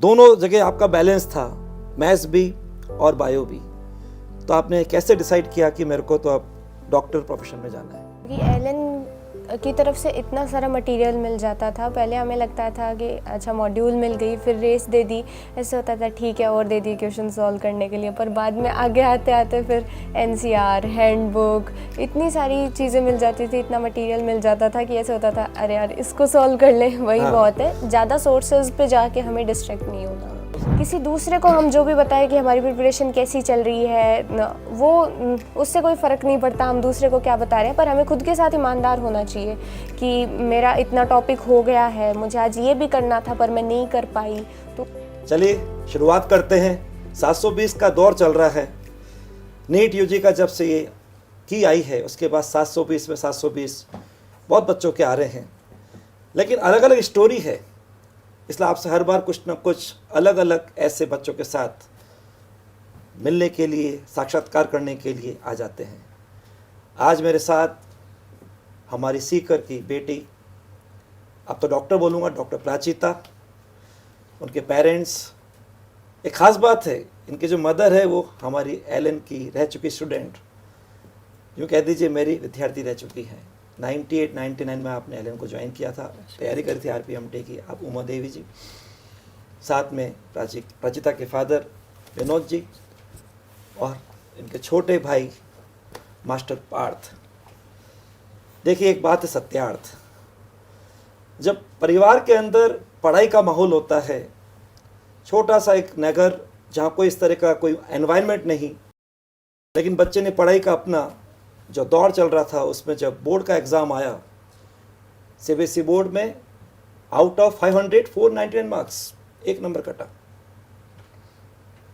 दोनों जगह आपका बैलेंस था, मैथ्स भी और बायो भी, तो आपने कैसे डिसाइड किया कि मेरे को तो अब डॉक्टर प्रोफेशन में जाना है? कि एलन की तरफ से इतना सारा मटेरियल मिल जाता था। पहले हमें लगता था कि अच्छा मॉड्यूल मिल गई, फिर रेस दे दी, ऐसे होता था ठीक है और दे दी क्वेश्चन सॉल्व करने के लिए। पर बाद में आगे आते आते फिर एनसीआर, हैंडबुक, इतनी सारी चीज़ें मिल जाती थी, इतना मटेरियल मिल जाता था कि ऐसे होता था अरे यार इसको सॉल्व कर ले, वही बहुत है। ज़्यादा सोर्सेज पे जाके हमें डिस्ट्रैक्ट नहीं होना। किसी दूसरे को हम जो भी बताएं कि हमारी प्रिपरेशन कैसी चल रही है, वो उससे कोई फ़र्क नहीं पड़ता हम दूसरे को क्या बता रहे हैं, पर हमें खुद के साथ ईमानदार होना चाहिए कि मेरा इतना टॉपिक हो गया है, मुझे आज ये भी करना था पर मैं नहीं कर पाई। तो चलिए शुरुआत करते हैं। 720 का दौर चल रहा है। नीट यूजी का जब से ये की आई है उसके बाद 720 में 720 बहुत बच्चों के आ रहे हैं, लेकिन अलग अलग स्टोरी है, इसलिए आपसे हर बार कुछ ना कुछ अलग अलग ऐसे बच्चों के साथ मिलने के लिए, साक्षात्कार करने के लिए आ जाते हैं। आज मेरे साथ हमारी सीकर की बेटी, अब तो डॉक्टर बोलूँगा, डॉक्टर प्राचिता, उनके पेरेंट्स, एक ख़ास बात है, इनकी जो मदर है वो हमारी एलन की रह चुकी स्टूडेंट, यूँ कह दीजिए मेरी विद्यार्थी रह चुकी है। 98-99 में आपने एलन को ज्वाइन किया था, तैयारी करी थी RPMT की। आप उमा देवी जी, साथ में प्राचिता के फादर विनोद जी और इनके छोटे भाई मास्टर पार्थ। देखिए एक बात है सत्यार्थ, जब परिवार के अंदर पढ़ाई का माहौल होता है, छोटा सा एक नगर जहाँ कोई इस तरह का कोई एनवायरनमेंट नहीं, लेकिन बच्चे ने पढ़ाई का अपना जो दौर चल रहा था, उसमें जब बोर्ड का एग्ज़ाम आया, CBSE बोर्ड में आउट ऑफ 500 499 मार्क्स, 1 नंबर कटा।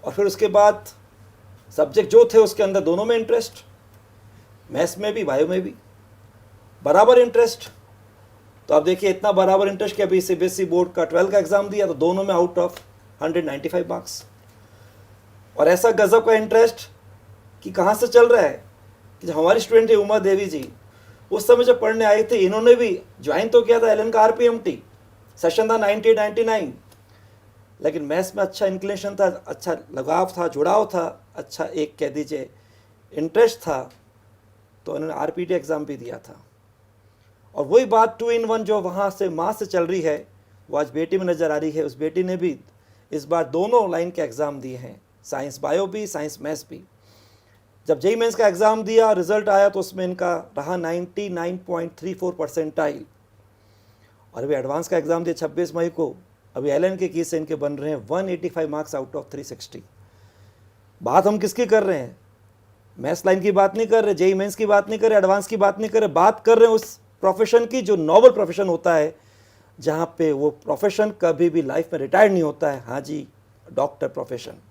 और फिर उसके बाद सब्जेक्ट जो थे उसके अंदर दोनों में इंटरेस्ट, मैथ्स में भी बायो में भी बराबर इंटरेस्ट। तो आप देखिए इतना बराबर इंटरेस्ट कि अभी CBSE बोर्ड का 12 का एग्ज़ाम दिया तो दोनों में आउट ऑफ 195 मार्क्स। और ऐसा गजब का इंटरेस्ट कि कहाँ से चल रहा है कि जब हमारी स्टूडेंट थी उमा देवी जी, उस समय जब पढ़ने आए थे, इन्होंने भी ज्वाइन तो किया था एलन का RPMT, सेशन था 98-99, लेकिन मैथ्स में अच्छा इंक्लिनेशन था, अच्छा लगाव था, जुड़ाव था, अच्छा एक कह दीजिए इंटरेस्ट था, तो उन्होंने RPT एग्ज़ाम भी दिया था। और वही बात 2 in 1 जो वहाँ से माँ से चल रही है वो आज बेटी में नज़र आ रही है। उस बेटी ने भी इस बार दोनों लाइन के एग्ज़ाम दिए हैं, साइंस बायो भी, साइंस मैथ्स भी। जब JEE मेंस का एग्ज़ाम दिया, रिज़ल्ट आया तो उसमें इनका रहा 99.34 परसेंटाइल। और अभी एडवांस का एग्ज़ाम दिया 26 मई को, अभी एलन के की से इनके बन रहे हैं 185 मार्क्स आउट ऑफ 360। बात हम किसकी कर रहे हैं? मैथ्स लाइन की बात नहीं कर रहे, JEE मेंस की बात नहीं कर रहे, एडवांस की बात नहीं कर रहे, बात कर रहे हैं उस प्रोफेशन की जो नोबल प्रोफेशन होता है, जहाँ पे वो प्रोफेशन कभी भी लाइफ में रिटायर्ड नहीं होता है। हाँ जी, डॉक्टर प्रोफेशन,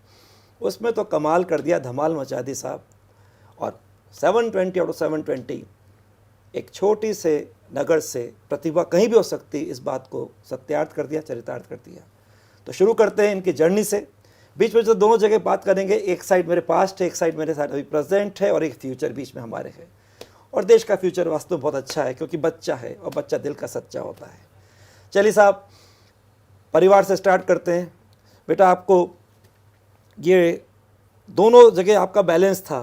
उसमें तो कमाल कर दिया, धमाल मचा दी साहब। और 720 आउट ऑफ 720, एक छोटी से नगर से प्रतिभा कहीं भी हो सकती, इस बात को सत्यार्थ कर दिया, चरितार्थ कर दिया। तो शुरू करते हैं इनकी जर्नी से। बीच में जो दोनों जगह बात करेंगे, एक साइड मेरे पास्ट है, एक साइड मेरे साथ अभी प्रेजेंट है, और एक फ्यूचर बीच में हमारे है। और देश का फ्यूचर वास्तव में बहुत अच्छा है, क्योंकि बच्चा है और बच्चा दिल का सच्चा होता है। चलिए साहब, परिवार से स्टार्ट करते हैं। बेटा, आपको ये दोनों जगह आपका बैलेंस था,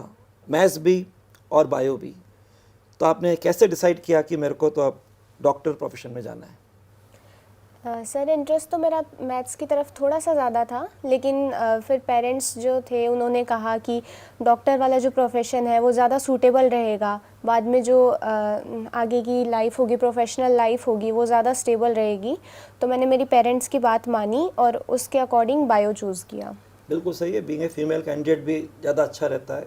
मैथ्स भी और बायो भी, तो आपने कैसे डिसाइड किया कि मेरे को तो अब डॉक्टर प्रोफेशन में जाना है? सर इंटरेस्ट तो मेरा मैथ्स की तरफ थोड़ा सा ज़्यादा था, लेकिन फिर पेरेंट्स जो थे उन्होंने कहा कि डॉक्टर वाला जो प्रोफेशन है वो ज़्यादा सूटेबल रहेगा, बाद में जो आगे की लाइफ होगी, प्रोफेशनल लाइफ होगी, वो ज़्यादा स्टेबल रहेगी। तो मैंने मेरी पेरेंट्स की बात मानी और उसके अकॉर्डिंग बायो चूज़ किया। बिल्कुल सही है, बीइंग ए फीमेल कैंडिडेट भी ज़्यादा अच्छा रहता है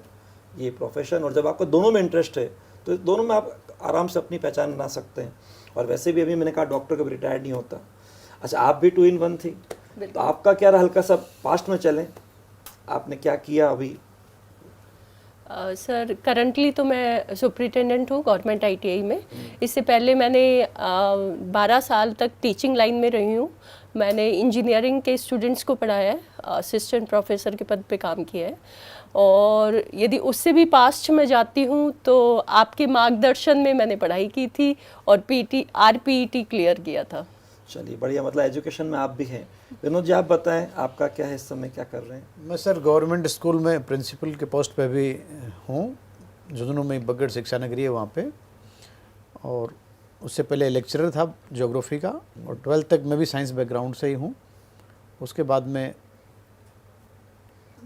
ये प्रोफेशन, और जब आपको दोनों में इंटरेस्ट है तो दोनों में आप आराम से अपनी पहचान बना सकते हैं। और वैसे भी अभी मैंने कहा डॉक्टर कभी रिटायर्ड नहीं होता। अच्छा, आप भी 2 in 1 थी, तो आपका क्या रहा? हल्का सा पास्ट में चलें, आपने क्या किया अभी? सर करंटली तो मैं सुपरिटेंडेंट हूँ गवर्नमेंट ITI में। इससे पहले मैंने 12 साल तक टीचिंग लाइन में रही हूँ। मैंने इंजीनियरिंग के स्टूडेंट्स को पढ़ाया है, असिस्टेंट प्रोफेसर के पद पे काम किया है। और यदि उससे भी पास्ट में जाती हूँ तो आपके मार्गदर्शन में मैंने पढ़ाई की थी और RPET क्लियर किया था। चलिए बढ़िया, मतलब एजुकेशन में आप भी हैं। विनोद जी, आप बताएं आपका क्या है, इस समय क्या कर रहे हैं? मैं सर गवर्नमेंट स्कूल में प्रिंसिपल के पोस्ट पे भी हूँ, झुंझुनू में बगड़ शिक्षा नगरी है वहाँ पे, और उससे पहले लेक्चरर था ज्योग्राफी का, और 12th तक मैं भी साइंस बैकग्राउंड से ही हूँ। उसके बाद में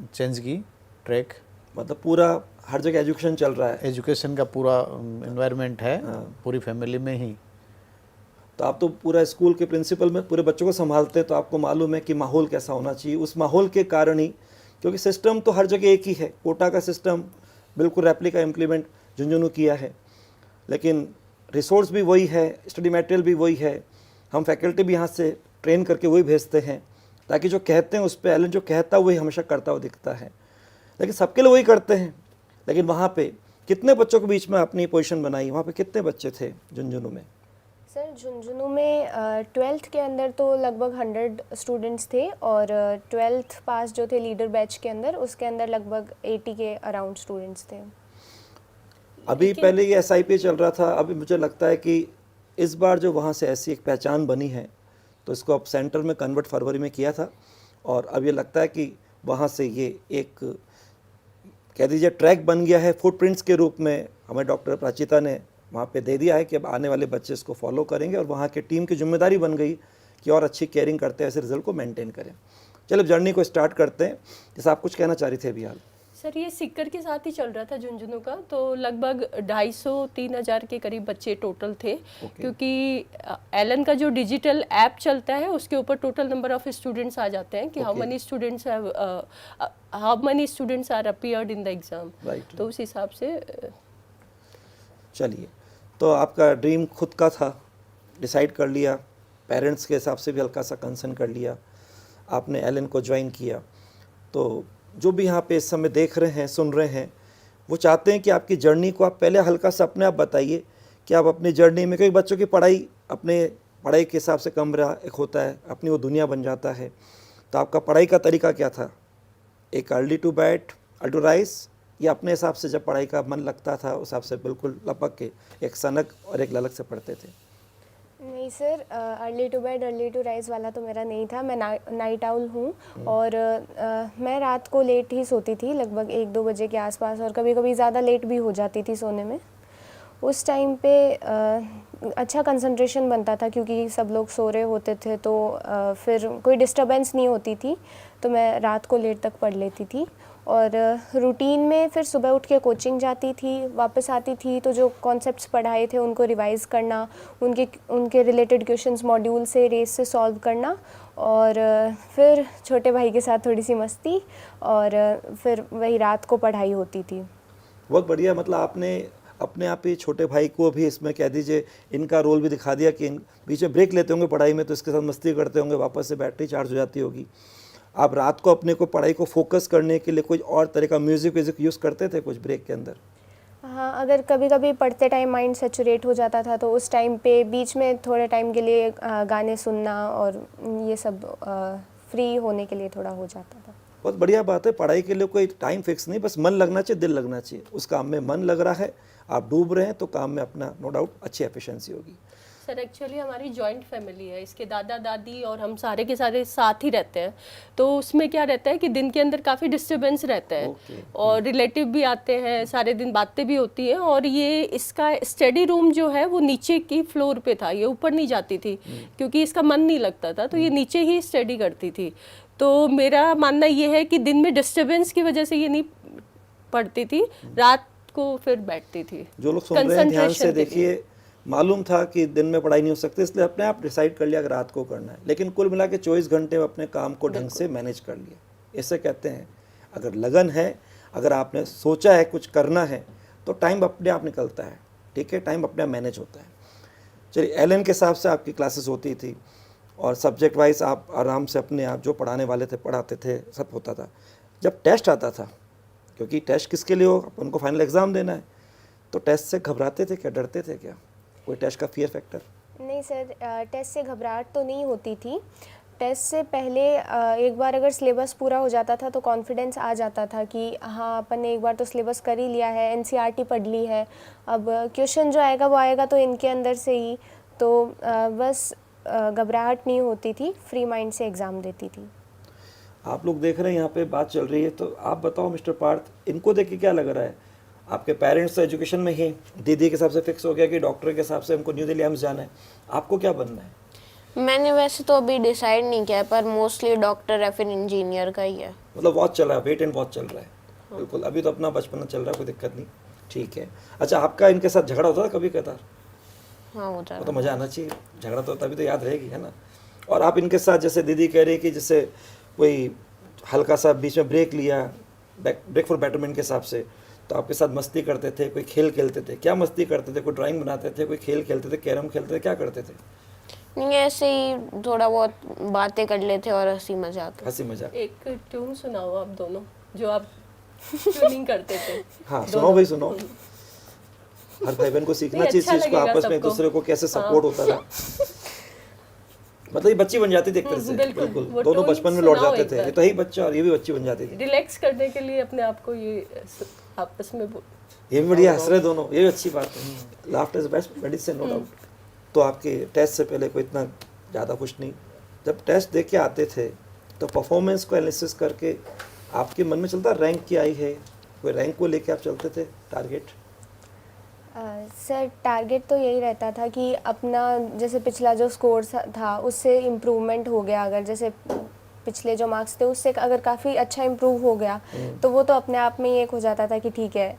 चेंज की ट्रैक। मतलब पूरा हर जगह एजुकेशन चल रहा है, एजुकेशन का पूरा एनवायरनमेंट है, हाँ। पूरी फैमिली में ही। तो आप तो पूरा स्कूल के प्रिंसिपल में पूरे बच्चों को संभालते हैं, तो आपको मालूम है कि माहौल कैसा होना चाहिए। उस माहौल के कारण ही, क्योंकि सिस्टम तो हर जगह एक ही है, कोटा का सिस्टम बिल्कुल रेप्लिका इम्प्लीमेंट झुंझुनू किया है, लेकिन रिसोर्स भी वही है, स्टडी मटेरियल भी वही है, हम फैकल्टी भी यहाँ से ट्रेन करके वही भेजते हैं, ताकि जो कहते हैं उस पर एलन जो कहता है वही हमेशा करता हुआ दिखता है। लेकिन सबके लिए वही करते हैं। लेकिन वहाँ पे कितने बच्चों के बीच में अपनी पोजीशन बनाई, वहाँ पे कितने बच्चे थे झुंझुनू में? सर झुंझुनू में 12th के अंदर तो लगभग 100 स्टूडेंट्स थे, और 12th पास जो थे लीडर बैच के अंदर, उसके अंदर लगभग 80 के अराउंड स्टूडेंट्स थे। अभी पहले ये SIP चल रहा था, अभी मुझे लगता है कि इस बार जो वहाँ से ऐसी एक पहचान बनी है, तो इसको अब सेंटर में कन्वर्ट फरवरी में किया था, और अब ये लगता है कि वहाँ से ये एक कह दीजिए ट्रैक बन गया है, फुटप्रिंट्स के रूप में हमें डॉक्टर प्राचिता ने वहाँ पे दे दिया है कि अब आने वाले बच्चे इसको फॉलो करेंगे, और वहाँ के टीम की जिम्मेदारी बन गई कि और अच्छी केयरिंग करते हैं, ऐसे रिजल्ट को मेंटेन करें। चलो जर्नी को स्टार्ट करते हैं, जैसे आप कुछ कहना चाह रही थे अभी हाल। सर ये सिक्कर के साथ ही चल रहा था झुंझुनू का, तो लगभग 250-3,000 के करीब बच्चे टोटल थे। क्योंकि एलन का जो डिजिटल ऐप चलता है उसके ऊपर टोटल नंबर ऑफ स्टूडेंट्स आ जाते हैं कि how many students are appeared in the exam, तो उस हिसाब से। चलिए, तो आपका ड्रीम खुद का था, डिसाइड कर लिया, पेरेंट्स के हिसाब से भी हल्का सा कंसर्न कर लिया, आपने एलन को ज्वाइन किया। तो जो भी यहाँ पे इस समय देख रहे हैं, सुन रहे हैं, वो चाहते हैं कि आपकी जर्नी को आप पहले हल्का सा अपने आप बताइए कि आप अपनी जर्नी में, क्योंकि बच्चों की पढ़ाई अपने पढ़ाई के हिसाब से कमरा एक होता है, अपनी वो दुनिया बन जाता है। तो आपका पढ़ाई का तरीका क्या था? एक early to bed, early to rise, या अपने हिसाब से जब पढ़ाई का मन लगता था उस हिसाब से बिल्कुल लपक के एक सनक और एक ललक से पढ़ते थे? नहीं sir, early to bed early to rise वाला तो मेरा नहीं था। मैं नाइट आउल हूँ, और मैं रात को लेट ही सोती थी, लगभग 1-2 बजे के आसपास, और कभी कभी ज़्यादा लेट भी हो जाती थी सोने में। उस टाइम पे अच्छा कंसंट्रेशन बनता था, क्योंकि सब लोग सो रहे होते थे, तो फिर कोई डिस्टरबेंस नहीं होती थी, तो मैं रात को लेट तक पढ़ लेती थी। और रूटीन में फिर सुबह उठ के कोचिंग जाती थी, वापस आती थी, तो जो कॉन्सेप्ट्स पढ़ाए थे उनको रिवाइज़ करना, उनके रिलेटेड क्वेश्चंस मॉड्यूल से रेस से सॉल्व करना, और फिर छोटे भाई के साथ थोड़ी सी मस्ती, और फिर वही रात को पढ़ाई होती थी। बहुत बढ़िया, मतलब आपने अपने आप ही छोटे भाई को भी इसमें कह दीजिए इनका रोल भी दिखा दिया कि बीच में ब्रेक लेते होंगे पढ़ाई में, तो इसके साथ मस्ती करते होंगे, वापस से बैटरी चार्ज हो जाती होगी। आप रात को अपने को पढ़ाई को फोकस करने के लिए कोई और तरह का म्यूज़िक यूज़ करते थे कुछ ब्रेक के अंदर? हाँ, अगर कभी कभी पढ़ते टाइम माइंड सेचुरेट हो जाता था, तो उस टाइम पे बीच में थोड़े टाइम के लिए गाने सुनना, और ये सब फ्री होने के लिए थोड़ा हो जाता था। बहुत बढ़िया बात है, पढ़ाई के लिए कोई टाइम फिक्स नहीं, बस मन लगना चाहिए, दिल लगना चाहिए। उस काम में मन लग रहा है, आप डूब रहे हैं, तो काम में अपना नो डाउट अच्छी एफिशिएंसी होगी। सर एक्चुअली हमारी जॉइंट फैमिली है, इसके दादा दादी और हम सारे के सारे साथ ही रहते हैं, तो उसमें क्या रहता है कि दिन के अंदर काफ़ी डिस्टरबेंस रहता है। और रिलेटिव भी आते हैं, सारे दिन बातें भी होती हैं, और ये इसका स्टडी रूम जो है वो नीचे की फ्लोर पे था, ये ऊपर नहीं जाती थी क्योंकि इसका मन नहीं लगता था, तो ये नीचे ही स्टडी करती थी। तो मेरा मानना ये है कि दिन में डिस्टरबेंस की वजह से ये नहीं पढ़ती थी, रात को फिर बैठती थी। जो लोग सुन रहे हैं ध्यान से देखिए, मालूम था कि दिन में पढ़ाई नहीं हो सकती, इसलिए अपने आप डिसाइड कर लिया कि रात को करना है, लेकिन कुल मिला के 24 घंटे में अपने काम को ढंग से मैनेज कर लिया। इसे कहते हैं अगर लगन है, अगर आपने सोचा है कुछ करना है, तो टाइम अपने आप निकलता है। ठीक है, टाइम अपने आप मैनेज होता है। चलिए, एलन के हिसाब से आपकी क्लासेस होती थी, और सब्जेक्ट वाइज आप आराम से अपने आप जो पढ़ाने वाले थे पढ़ाते थे, सब होता था। जब टेस्ट आता था, क्योंकि टेस्ट किसके लिए हो, अपन को फाइनल एग्ज़ाम देना है, तो टेस्ट से घबराते थे क्या, डरते थे क्या? कोई टेस्ट का फियर फैक्टर? नहीं सर, टेस्ट से घबराहट तो नहीं होती थी। टेस्ट से पहले एक बार अगर सिलेबस पूरा हो जाता था तो कॉन्फिडेंस आ जाता था कि हाँ, अपन ने एक बार तो सिलेबस कर ही लिया है, एनसीईआरटी पढ़ ली है, अब क्वेश्चन जो आएगा वो आएगा तो इनके अंदर से ही, तो बस घबराहट नहीं होती थी, फ्री माइंड से एग्ज़ाम देती थी। आप लोग देख रहे हैं यहाँ पे बात चल रही है, तो आप बताओ मिस्टर पार्थ, इनको देख के क्या लग रहा है? आपके पेरेंट्स तो एजुकेशन में ही दीदी के हिसाब से फिक्स हो गया कि डॉक्टर के हिसाब से हमको न्यू दिल्ली एम्स जाना है, आपको क्या बनना है? मैंने वैसे तो अभी डिसाइड नहीं किया है, पर मोस्टली डॉक्टर या फिर इंजीनियर का ही है। मतलब वॉच चल रहा है, वेट एंड वॉच चल रहा है। बिल्कुल, अभी तो अपना बचपना चल रहा है, कोई दिक्कत नहीं, ठीक है। अच्छा, आपका इनके साथ झगड़ा होता था कभी कदार? हाँ, हो जाता वो तो मज़ा आना चाहिए, झगड़ा तो तभी तो याद रहेगी, है ना। और आप इनके साथ जैसे दीदी कह रही कि जैसे कोई हल्का सा बीच में ब्रेक लिया, ब्रेक फॉर बेटरमेंट के हिसाब से, तो आपके साथ मस्ती करते थे, कोई खेल खेलते थे? क्या मस्ती करते थे? कोई ड्राइंग बनाते थे, कोई खेल खेलते थे, कैरम खेलते थे, क्या करते थे? नहीं, ऐसे ही थोड़ा बहुत बातें कर लेते और हंसी मजाक। हंसी मजाक। एक ट्यून सुनाओ आप दोनों, जो आप ट्यूनिंग करते थे। हाँ सुनाओ भाई, सुनाओ। हर भाई बहन को सीखना नहीं, चाहिए अच्छा चीज को, लगेगा आपस में एक सबको। दूसरे को कैसे सपोर्ट होता था। मतलब ये बच्ची बन जाती थी एक तरह से। बिल्कुल, बिल्कुल, वो दोनों टोन बचपन में लौट सुनाओ जाते एक थे, बार। ये तो ही बच्चा और ये भी बच्ची बन जाती थी। रिलैक्स करने के लिए अपने आप को ये आपस में ये भी बढ़िया हंस रहे दोनों, ये भी अच्छी बात है। Laughter is best medicine, no doubt. तो आपके टेस्ट से पहले कोई इतना ज़्यादा कुछ नहीं, जब टेस्ट दे के आते थे तो परफॉर्मेंस को एनालिसिस करके आपके मन में चलता रैंक क्या आई है, कोई रैंक को लेके आप चलते थे टारगेट? सर टारगेट तो यही रहता था कि अपना जैसे पिछला जो स्कोर था उससे इम्प्रूवमेंट हो गया, अगर जैसे पिछले जो मार्क्स थे उससे अगर काफ़ी अच्छा इम्प्रूव हो गया तो वो तो अपने आप में ही एक हो जाता था कि ठीक है,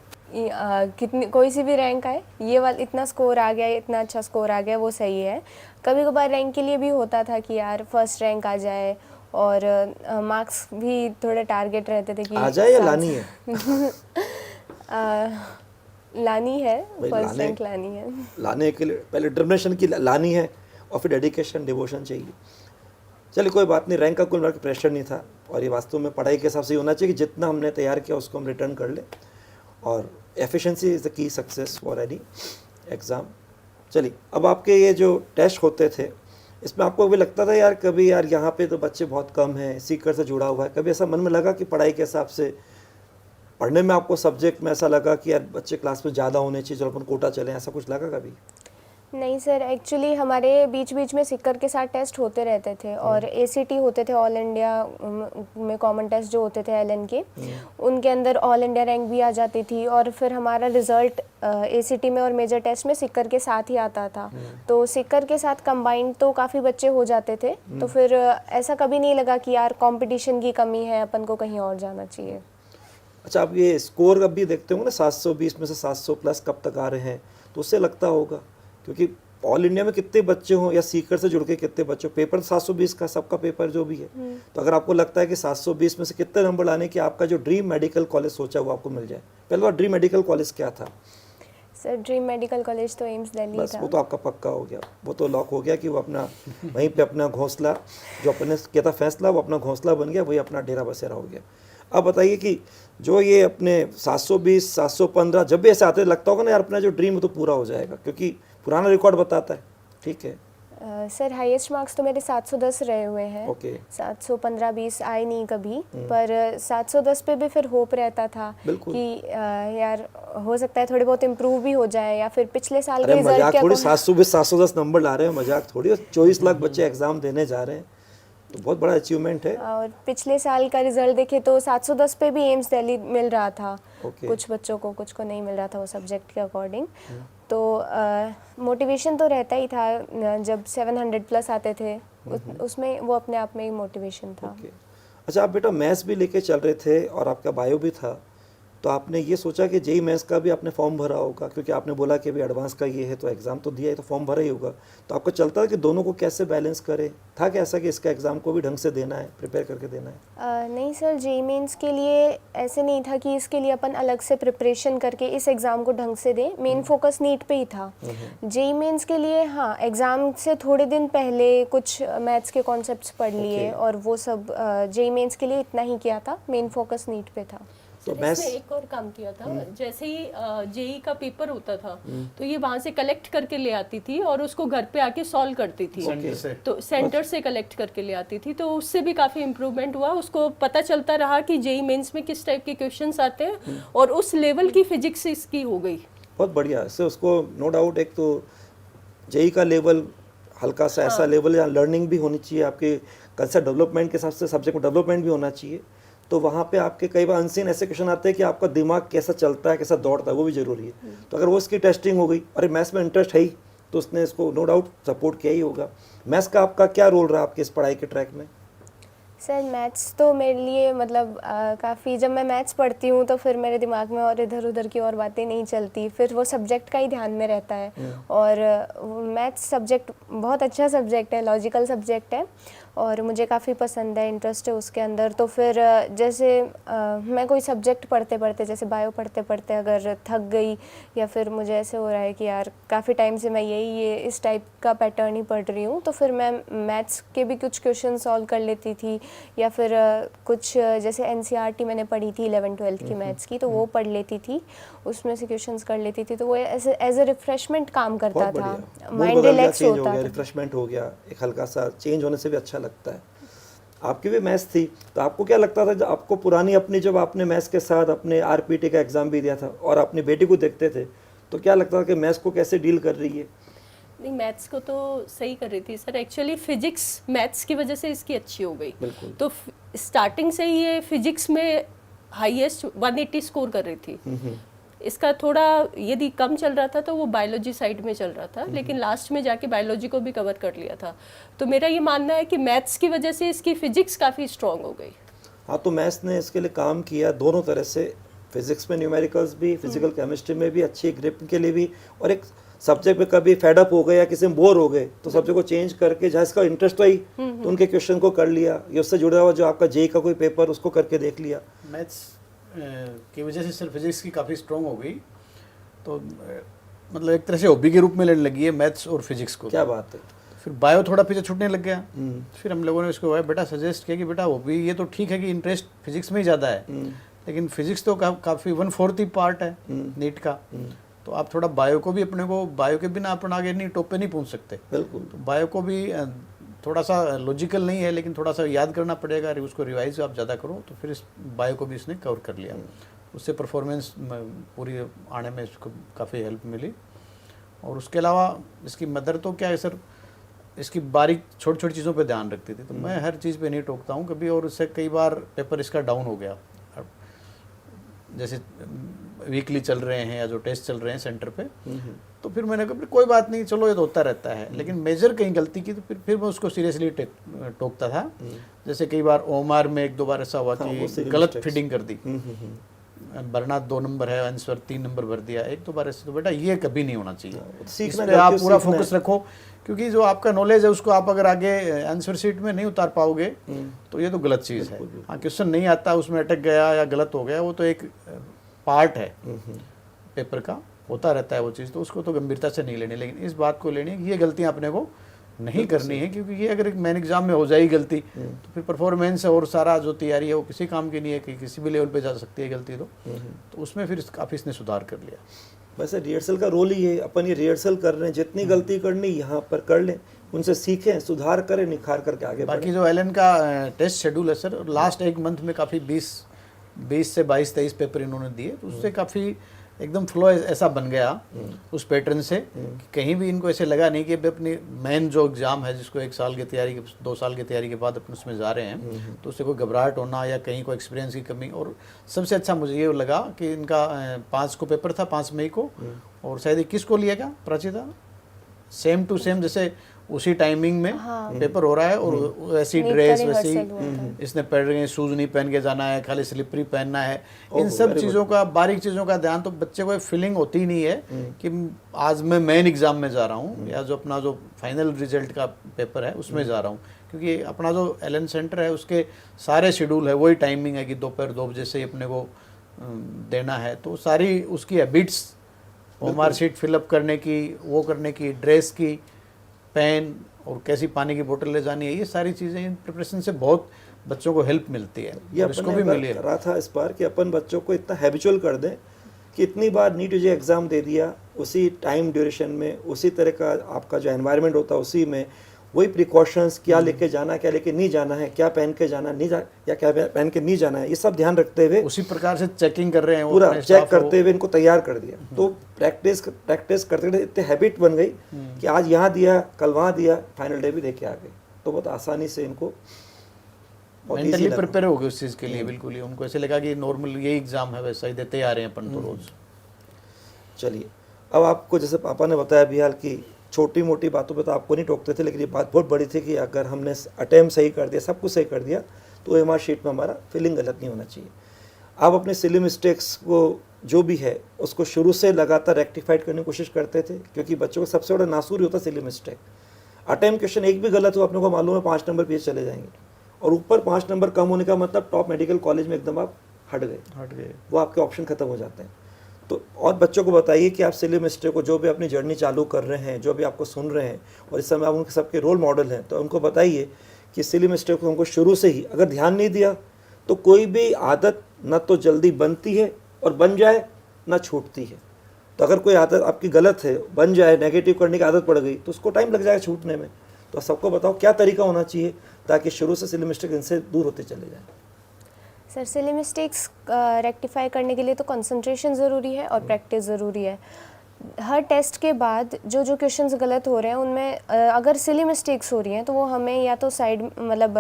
कितनी कोई सी भी रैंक आए, ये वाला इतना स्कोर आ गया, इतना अच्छा स्कोर आ गया, वो सही है। कभी कभार रैंक के लिए भी होता था कि यार फर्स्ट रैंक आ जाए, और मार्क्स भी थोड़े टारगेट रहते थे कि आ जाए या लानी है? लानी है, भाई फर्स्ट रैंक लानी है। लाने के लिए पहले डिटर्मिनेशन की लानी है और फिर डेडिकेशन, डिवोशन चाहिए। चलिए कोई बात नहीं, रैंक का कोई मेरा प्रेशर नहीं था, और ये वास्तव में पढ़ाई के हिसाब से ही होना चाहिए कि जितना हमने तैयार किया उसको हम रिटर्न कर लें, और efficiency is the key success for any exam. चलिए, अब आपके ये जो टेस्ट होते थे इसमें आपको भी लगता था यार कभी यार यहाँ पे तो बच्चे बहुत कम हैं, सीकर से जुड़ा हुआ है, कभी ऐसा मन में लगा कि पढ़ाई के हिसाब से पढ़ने में आपको सब्जेक्ट में ऐसा लगा कि यार बच्चे क्लास में ज़्यादा होने चाहिए, चलो अपन कोटा चलें, ऐसा कुछ लगा कभी? नहीं सर, एक्चुअली हमारे बीच बीच में सिक्कर के साथ टेस्ट होते रहते थे, और एसीटी होते थे, ऑल इंडिया में कॉमन टेस्ट जो होते थे एलएन के, उनके अंदर ऑल इंडिया रैंक भी आ जाती थी, और फिर हमारा रिजल्ट एसीटी में और मेजर टेस्ट में सिक्कर के साथ ही आता था। तो सिक्कर के साथ कंबाइंड तो काफ़ी बच्चे हो जाते थे, तो फिर ऐसा कभी नहीं लगा कि यार कंपटीशन की कमी है, अपन को कहीं और जाना चाहिए। अच्छा, आप ये स्कोर अब भी देखते होंगे ना, 720 में से 700 प्लस कब तक आ रहे हैं, तो उससे लगता होगा, क्योंकि ऑल इंडिया में कितने बच्चे हों या सीकर से जुड़ के कितने बच्चे, पेपर 720 का सबका पेपर जो भी है, तो अगर आपको लगता है कि 720 में से कितने नंबर लाने कि आपका जो ड्रीम मेडिकल कॉलेज सोचा वो आपको मिल जाए, पहले बार ड्रीम मेडिकल कॉलेज क्या था? सर ड्रीम मेडिकल कॉलेज तो एम्स दिल्ली बस था। वो तो आपका पक्का हो गया, वो तो लॉक हो गया कि वो अपना वहीं पे अपना घोंसला, जो अपने किया था फैसला, वो अपना घोंसला बन गया, वही अपना डेरा बसेरा हो गया। अब बताइए कि जो ये अपने 720, 715 जब भी ऐसे आते लगता होगा ना यार अपना जो ड्रीम है तो पूरा हो जाएगा, क्योंकि पुराना रिकॉर्ड बताता है, ठीक है। सर हाईएस्ट मार्क्स तो मेरे 710 रहे हुए हैं। ओके। 715-20 आए नहीं कभी, पर 710 पे भी फिर होप रहता था बिल्कुल। कि यार हो सकता है थोड़े बहुत इम्प्रूव भी हो जाए, या फिर पिछले साल के अरे रिजल्ट मजाक क्या थोड़ी, 720, 710 नंबर ला रहे हैं, मजाक थोड़ी, 24 लाख बच्चे एग्जाम देने जा रहे हैं, तो बहुत बड़ा अचीवमेंट है। और पिछले साल का रिजल्ट देखे तो 710 पे भी एम्स दिल्ली मिल रहा था। ओके। कुछ बच्चों को, कुछ को नहीं मिल रहा था वो सब्जेक्ट के अकॉर्डिंग। तो मोटिवेशन तो रहता ही था, जब 700 प्लस आते थे उसमें वो अपने आप में ही मोटिवेशन था। ओके। अच्छा, आप बेटा मैथ्स भी लेके चल रहे थे और आपका बायो भी था, तो आपने ये सोचा कि जेई मैथ्स का भी आपने फॉर्म भरा होगा, क्योंकि आपने बोला कि अभी एडवांस का ये है तो एग्ज़ाम तो दिया है तो फॉर्म भरा ही होगा, तो आपको चलता है कि दोनों को कैसे बैलेंस करें, था कि ऐसा कि इसका एग्ज़ाम को भी ढंग से देना है, प्रिपेयर करके देना है? नहीं सर, जेई मेंस के लिए ऐसे नहीं था कि इसके लिए अपन अलग से प्रिपरेशन करके इस एग्ज़ाम को ढंग से दें, मेन फोकस नीट पे ही था। जेई मेंस के लिए हाँ, एग्ज़ाम से थोड़े दिन पहले कुछ मैथ्स के कॉन्सेप्ट्स पढ़ लिए, और वो सब जेई मेंस के लिए इतना ही किया था, मेन फोकस नीट पे था। तो इसमें मैथ्स एक और काम किया था, जैसे ही जेई का पेपर होता था तो ये वहां से कलेक्ट करके ले आती थी और उसको घर पे आके सॉल्व करती थी। सेंटर से। तो सेंटर से कलेक्ट करके ले आती थी, तो उससे भी काफ़ी इम्प्रूवमेंट हुआ, उसको पता चलता रहा कि जेई मेंस में किस टाइप के क्वेश्चंस आते हैं, और उस लेवल की फिजिक्स इसकी हो गई। बहुत बढ़िया, इससे उसको नो डाउट एक तो जेई का लेवल हल्का सा ऐसा लेवल या लर्निंग भी होनी चाहिए, आपके कंसेप्ट डेवलपमेंट के हिसाब से सब्जेक्ट में डेवलपमेंट भी होना चाहिए। तो वहाँ पे आपके कई बार अनसीन ऐसे क्वेश्चन आते हैं कि आपका दिमाग कैसा चलता है, कैसा दौड़ता है, वो भी ज़रूरी है। तो अगर वो इसकी टेस्टिंग हो गई, अरे मैथ्स में इंटरेस्ट है ही, तो उसने इसको नो डाउट सपोर्ट किया ही होगा। मैथ्स का आपका क्या रोल रहा आपके इस पढ़ाई के ट्रैक में? सर मैथ्स तो मेरे लिए मतलब काफ़ी, जब मैं मैथ्स पढ़ती हूँ तो फिर मेरे दिमाग में और इधर उधर की और बातें नहीं चलती, फिर वो सब्जेक्ट का ही ध्यान में रहता है। और मैथ्स सब्जेक्ट बहुत अच्छा सब्जेक्ट है, लॉजिकल सब्जेक्ट है और मुझे काफ़ी पसंद है, इंटरेस्ट है उसके अंदर। तो फिर जैसे मैं कोई सब्जेक्ट पढ़ते पढ़ते, जैसे बायो पढ़ते पढ़ते अगर थक गई या फिर मुझे ऐसे हो रहा है कि यार काफ़ी टाइम से मैं ये इस टाइप का पैटर्न ही पढ़ रही हूँ, तो फिर मैं मैथ्स के भी कुछ क्वेश्चन सॉल्व कर लेती थी, या फिर कुछ जैसे एनसीईआरटी मैंने पढ़ी थी 11th-12th की मैथ्स की, तो वो पढ़ लेती थी, उसमें से क्वेश्चंस कर लेती थी। तो वो एज ए रिफ्रेशमेंट काम करता था, माइंड रिलैक्स होता था, रिफ्रेशमेंट हो गया, एक हल्का सा चेंज होने से भी अच्छा लगता है। आपकी भी मैथ्स थी, तो आपको क्या लगता था जब आपको पुरानी अपनी, जब आपने मैथ्स के साथ अपने आरपीटी का एग्ज़ाम भी दिया था और अपनी बेटी को देखते थे, तो क्या लगता था कि मैथ्स को कैसे डील कर रही है? नहीं, मैथ्स को तो सही कर रही थी सर। एक्चुअली फिजिक्स मैथ्स की वजह से इसकी अच्छी हो गई। बिल्कुल। तो स्टार्टिंग से ही ये फिजिक्स में हाईएस्ट 180 स्कोर कर रही थी। इसका थोड़ा यदि कम चल रहा था तो वो बायोलॉजी साइड में चल रहा था, लेकिन लास्ट में जाके बायोलॉजी को भी कवर कर लिया था। तो मेरा ये मानना है कि मैथ्स की वजह से इसकी फिजिक्स काफ़ी स्ट्रांग हो गई। हाँ, तो मैथ्स ने इसके लिए काम किया दोनों तरह से, फिजिक्स में न्यूमेरिकल्स भी, फिजिकल केमिस्ट्री में भी, अच्छी ग्रिप के लिए भी, और एक सब्जेक्ट में कभी फेड अप हो गए या किसी में बोर हो गए तो सब्जेक्ट को चेंज करके, जहाँ इसका इंटरेस्ट आई तो उनके क्वेश्चन को कर लिया, या उससे जुड़ा हुआ जो आपका जेईई का कोई पेपर उसको करके देख लिया। मैथ्स की वजह से सिर्फ फिजिक्स की काफ़ी स्ट्रॉन्ग हो गई, तो मतलब एक तरह से हॉबी के रूप में लेने लगी है मैथ्स और फिजिक्स को। क्या बात है। फिर बायो थोड़ा पीछे छूटने लग गया। फिर हम लोगों ने उसको बेटा सजेस्ट किया कि बेटा हॉबी ये तो ठीक है कि इंटरेस्ट फिजिक्स में ही ज़्यादा है, लेकिन फिजिक्स तो काफ़ी 1/4 ही पार्ट है नीट का, तो आप थोड़ा बायो को भी, अपने को बायो के बिना अपन आगे नहीं, टॉप पे नहीं पहुंच सकते। बिल्कुल। तो बायो को भी थोड़ा सा लॉजिकल नहीं है, लेकिन थोड़ा सा याद करना पड़ेगा, उसको रिवाइज आप ज़्यादा करो, तो फिर इस बायो को भी इसने कवर कर लिया। उससे परफॉर्मेंस पूरी आने में इसको काफ़ी हेल्प मिली। और उसके अलावा इसकी मदर तो क्या है सर, इसकी बारीक छोटी छोटी चीज़ों पे ध्यान रखती थी, तो मैं हर चीज़ पे नहीं टोकता हूँ कभी, और उससे कई बार पेपर इसका डाउन हो गया। जैसे वीकली चल रहे हैं या जो टेस्ट चल रहे हैं सेंटर पे, तो फिर मैंने कहा कोई बात नहीं, चलो ये तो होता रहता है, लेकिन मेजर कहीं गलती की तो फिर मैं उसको सीरियसली टोकता था। जैसे कई बार ओमार में 1-2 बार ऐसा हुआ कि गलत फीडिंग कर दी, भरना 2 नंबर है, आंसर 3 नंबर भर दिया, 1-2 बार ऐसे। तो बेटा ये कभी नहीं होना चाहिए, इस पे आप पूरा फोकस रखो, क्योंकि जो आपका नॉलेज है उसको आप अगर आगे आंसर शीट में नहीं उतार पाओगे तो ये तो गलत चीज़ है। हाँ, क्वेश्चन नहीं आता, उसमें अटक गया या गलत हो गया, वो तो एक पार्ट है पेपर का, होता रहता है वो चीज़, तो उसको तो गंभीरता से नहीं लेनी, लेकिन इस बात को लेनी है कि ये गलतियाँ अपने को नहीं करनी है, क्योंकि ये अगर एक मेन एग्जाम में हो जाएगी गलती तो फिर परफॉर्मेंस और सारा जो तैयारी है वो किसी काम की नहीं है, कि किसी भी लेवल पे जा सकती है गलती। तो उसमें फिर काफ़ी इसने सुधार कर लिया। वैसे रिहर्सल का रोल ही है, अपन ये रिहर्सल कर रहे हैं, जितनी गलती करनी यहाँ पर कर लें, उनसे सीखें, सुधार करें, निखार करके आगे बाकी जो एलन का टेस्ट शेड्यूल है सर, लास्ट 1 मंथ में काफ़ी 20 से 22-23 पेपर इन्होंने दिए, तो उससे काफ़ी एकदम फ्लो ऐसा बन गया उस पैटर्न से कि कहीं भी इनको ऐसे लगा नहीं कि अपनी मेन जो एग्ज़ाम है, जिसको 1 साल की तैयारी, 2 साल की तैयारी के बाद अपन उसमें जा रहे हैं, तो उससे कोई घबराहट होना या कहीं कोई एक्सपीरियंस की कमी। और सबसे अच्छा मुझे ये लगा कि इनका 5 को पेपर था, 5 मई को, और शायद 21 को लिया क्या प्राचीता, सेम टू सेम जैसे उसी टाइमिंग में पेपर हो रहा है, और ऐसी ड्रेस वैसी इसने पहन रही है, शूज़ नहीं पहन के जाना है, खाली स्लिपरी पहनना है। इन सब चीज़ों का, बारीक चीज़ों का ध्यान, तो बच्चे को फीलिंग होती ही नहीं है कि आज मैं मेन एग्ज़ाम में जा रहा हूँ या जो अपना जो फाइनल रिजल्ट का पेपर है उसमें जा रहा हूँ, क्योंकि अपना जो एलन सेंटर है उसके सारे शेड्यूल है, वही टाइमिंग है कि दोपहर 2 बजे से अपने को देना है। तो सारी उसकी हैबिट्स, ओमार शीट फिलअप करने की, वो करने की, ड्रेस की, पेन और कैसी पानी की बोतल ले जानी है, ये सारी चीज़ें इन प्रिपरेशन से बहुत बच्चों को हेल्प मिलती है। ये अपन भी मिली है रहा था इस बार कि अपन बच्चों को इतना हैबिचुअल कर दें कि इतनी बार नीट यूजी एग्ज़ाम दे दिया, उसी टाइम ड्यूरेशन में, उसी तरह का आपका जो एनवायरनमेंट होता है उसी में, वही प्रिकॉशंस, क्या लेके जाना है, क्या लेके नहीं जाना है, क्या पहन के जाना नहीं जा या क्या पहन के नहीं जाना है, ये सब ध्यान रखते हुए उसी प्रकार से चेकिंग कर रहे हैं वो पूरा अपने चेक staff को। करते हुए इनको तैयार कर दिया। तो प्रैक्टिस करते करते इतने हैबिट बन गई कि आज यहाँ दिया, कल वहाँ दिया, फाइनल डे भी दे के आ गए। तो बहुत आसानी से इनको बहुत easy मेंटली लगा। प्रिपेयर हो गए उस चीज़ के लिए बिल्कुल ही। उनको ऐसे लगा कि नॉर्मल यही एग्जाम है, वैसा ही देते आ रहे हैं अपन तो रोज। चलिए, अब आपको जैसे पापा ने बताया बिहाल की छोटी मोटी बातों पे तो आपको नहीं टोकते थे, लेकिन ये बात बहुत बड़ी थी कि अगर हमने अटेम्प्ट सही कर दिया, सब कुछ सही कर दिया, तो एमआर शीट में हमारा फिलिंग गलत नहीं होना चाहिए। आप अपने सिली मिस्टेक्स को जो भी है उसको शुरू से लगातार रेक्टिफाइड करने की कोशिश करते थे, क्योंकि बच्चों का सबसे बड़ा नासूर होता है सिली मिस्टेक। अटेम्प्ट क्वेश्चन एक भी गलत हो, अपने को मालूम है 5 नंबर पीछे चले जाएंगे, और ऊपर 5 नंबर कम होने का मतलब टॉप मेडिकल कॉलेज में एकदम आप हट गए, वो आपके ऑप्शन खत्म हो जाते हैं। तो और बच्चों को बताइए कि आप सिली मिस्टेक को, जो भी अपनी जर्नी चालू कर रहे हैं, जो भी आपको सुन रहे हैं, और इस समय आप उनके सबके रोल मॉडल हैं, तो उनको बताइए कि सिली मिस्टेक को उनको शुरू से ही अगर ध्यान नहीं दिया तो कोई भी आदत न तो जल्दी बनती है, और बन जाए ना छूटती है। तो अगर कोई आदत आपकी गलत है, बन जाए, नेगेटिव करने की आदत पड़ गई, तो उसको टाइम लग जाएगा छूटने में। तो सबको बताओ क्या तरीका होना चाहिए ताकि शुरू से सिली मिस्टेक इनसे दूर होते चले जाए। सर सिली मिस्टेक्स रेक्टिफाई करने के लिए तो कंसंट्रेशन ज़रूरी है और प्रैक्टिस ज़रूरी है। हर टेस्ट के बाद जो जो क्वेश्चंस गलत हो रहे हैं उनमें अगर सिली मिस्टेक्स हो रही हैं तो वो हमें या तो साइड मतलब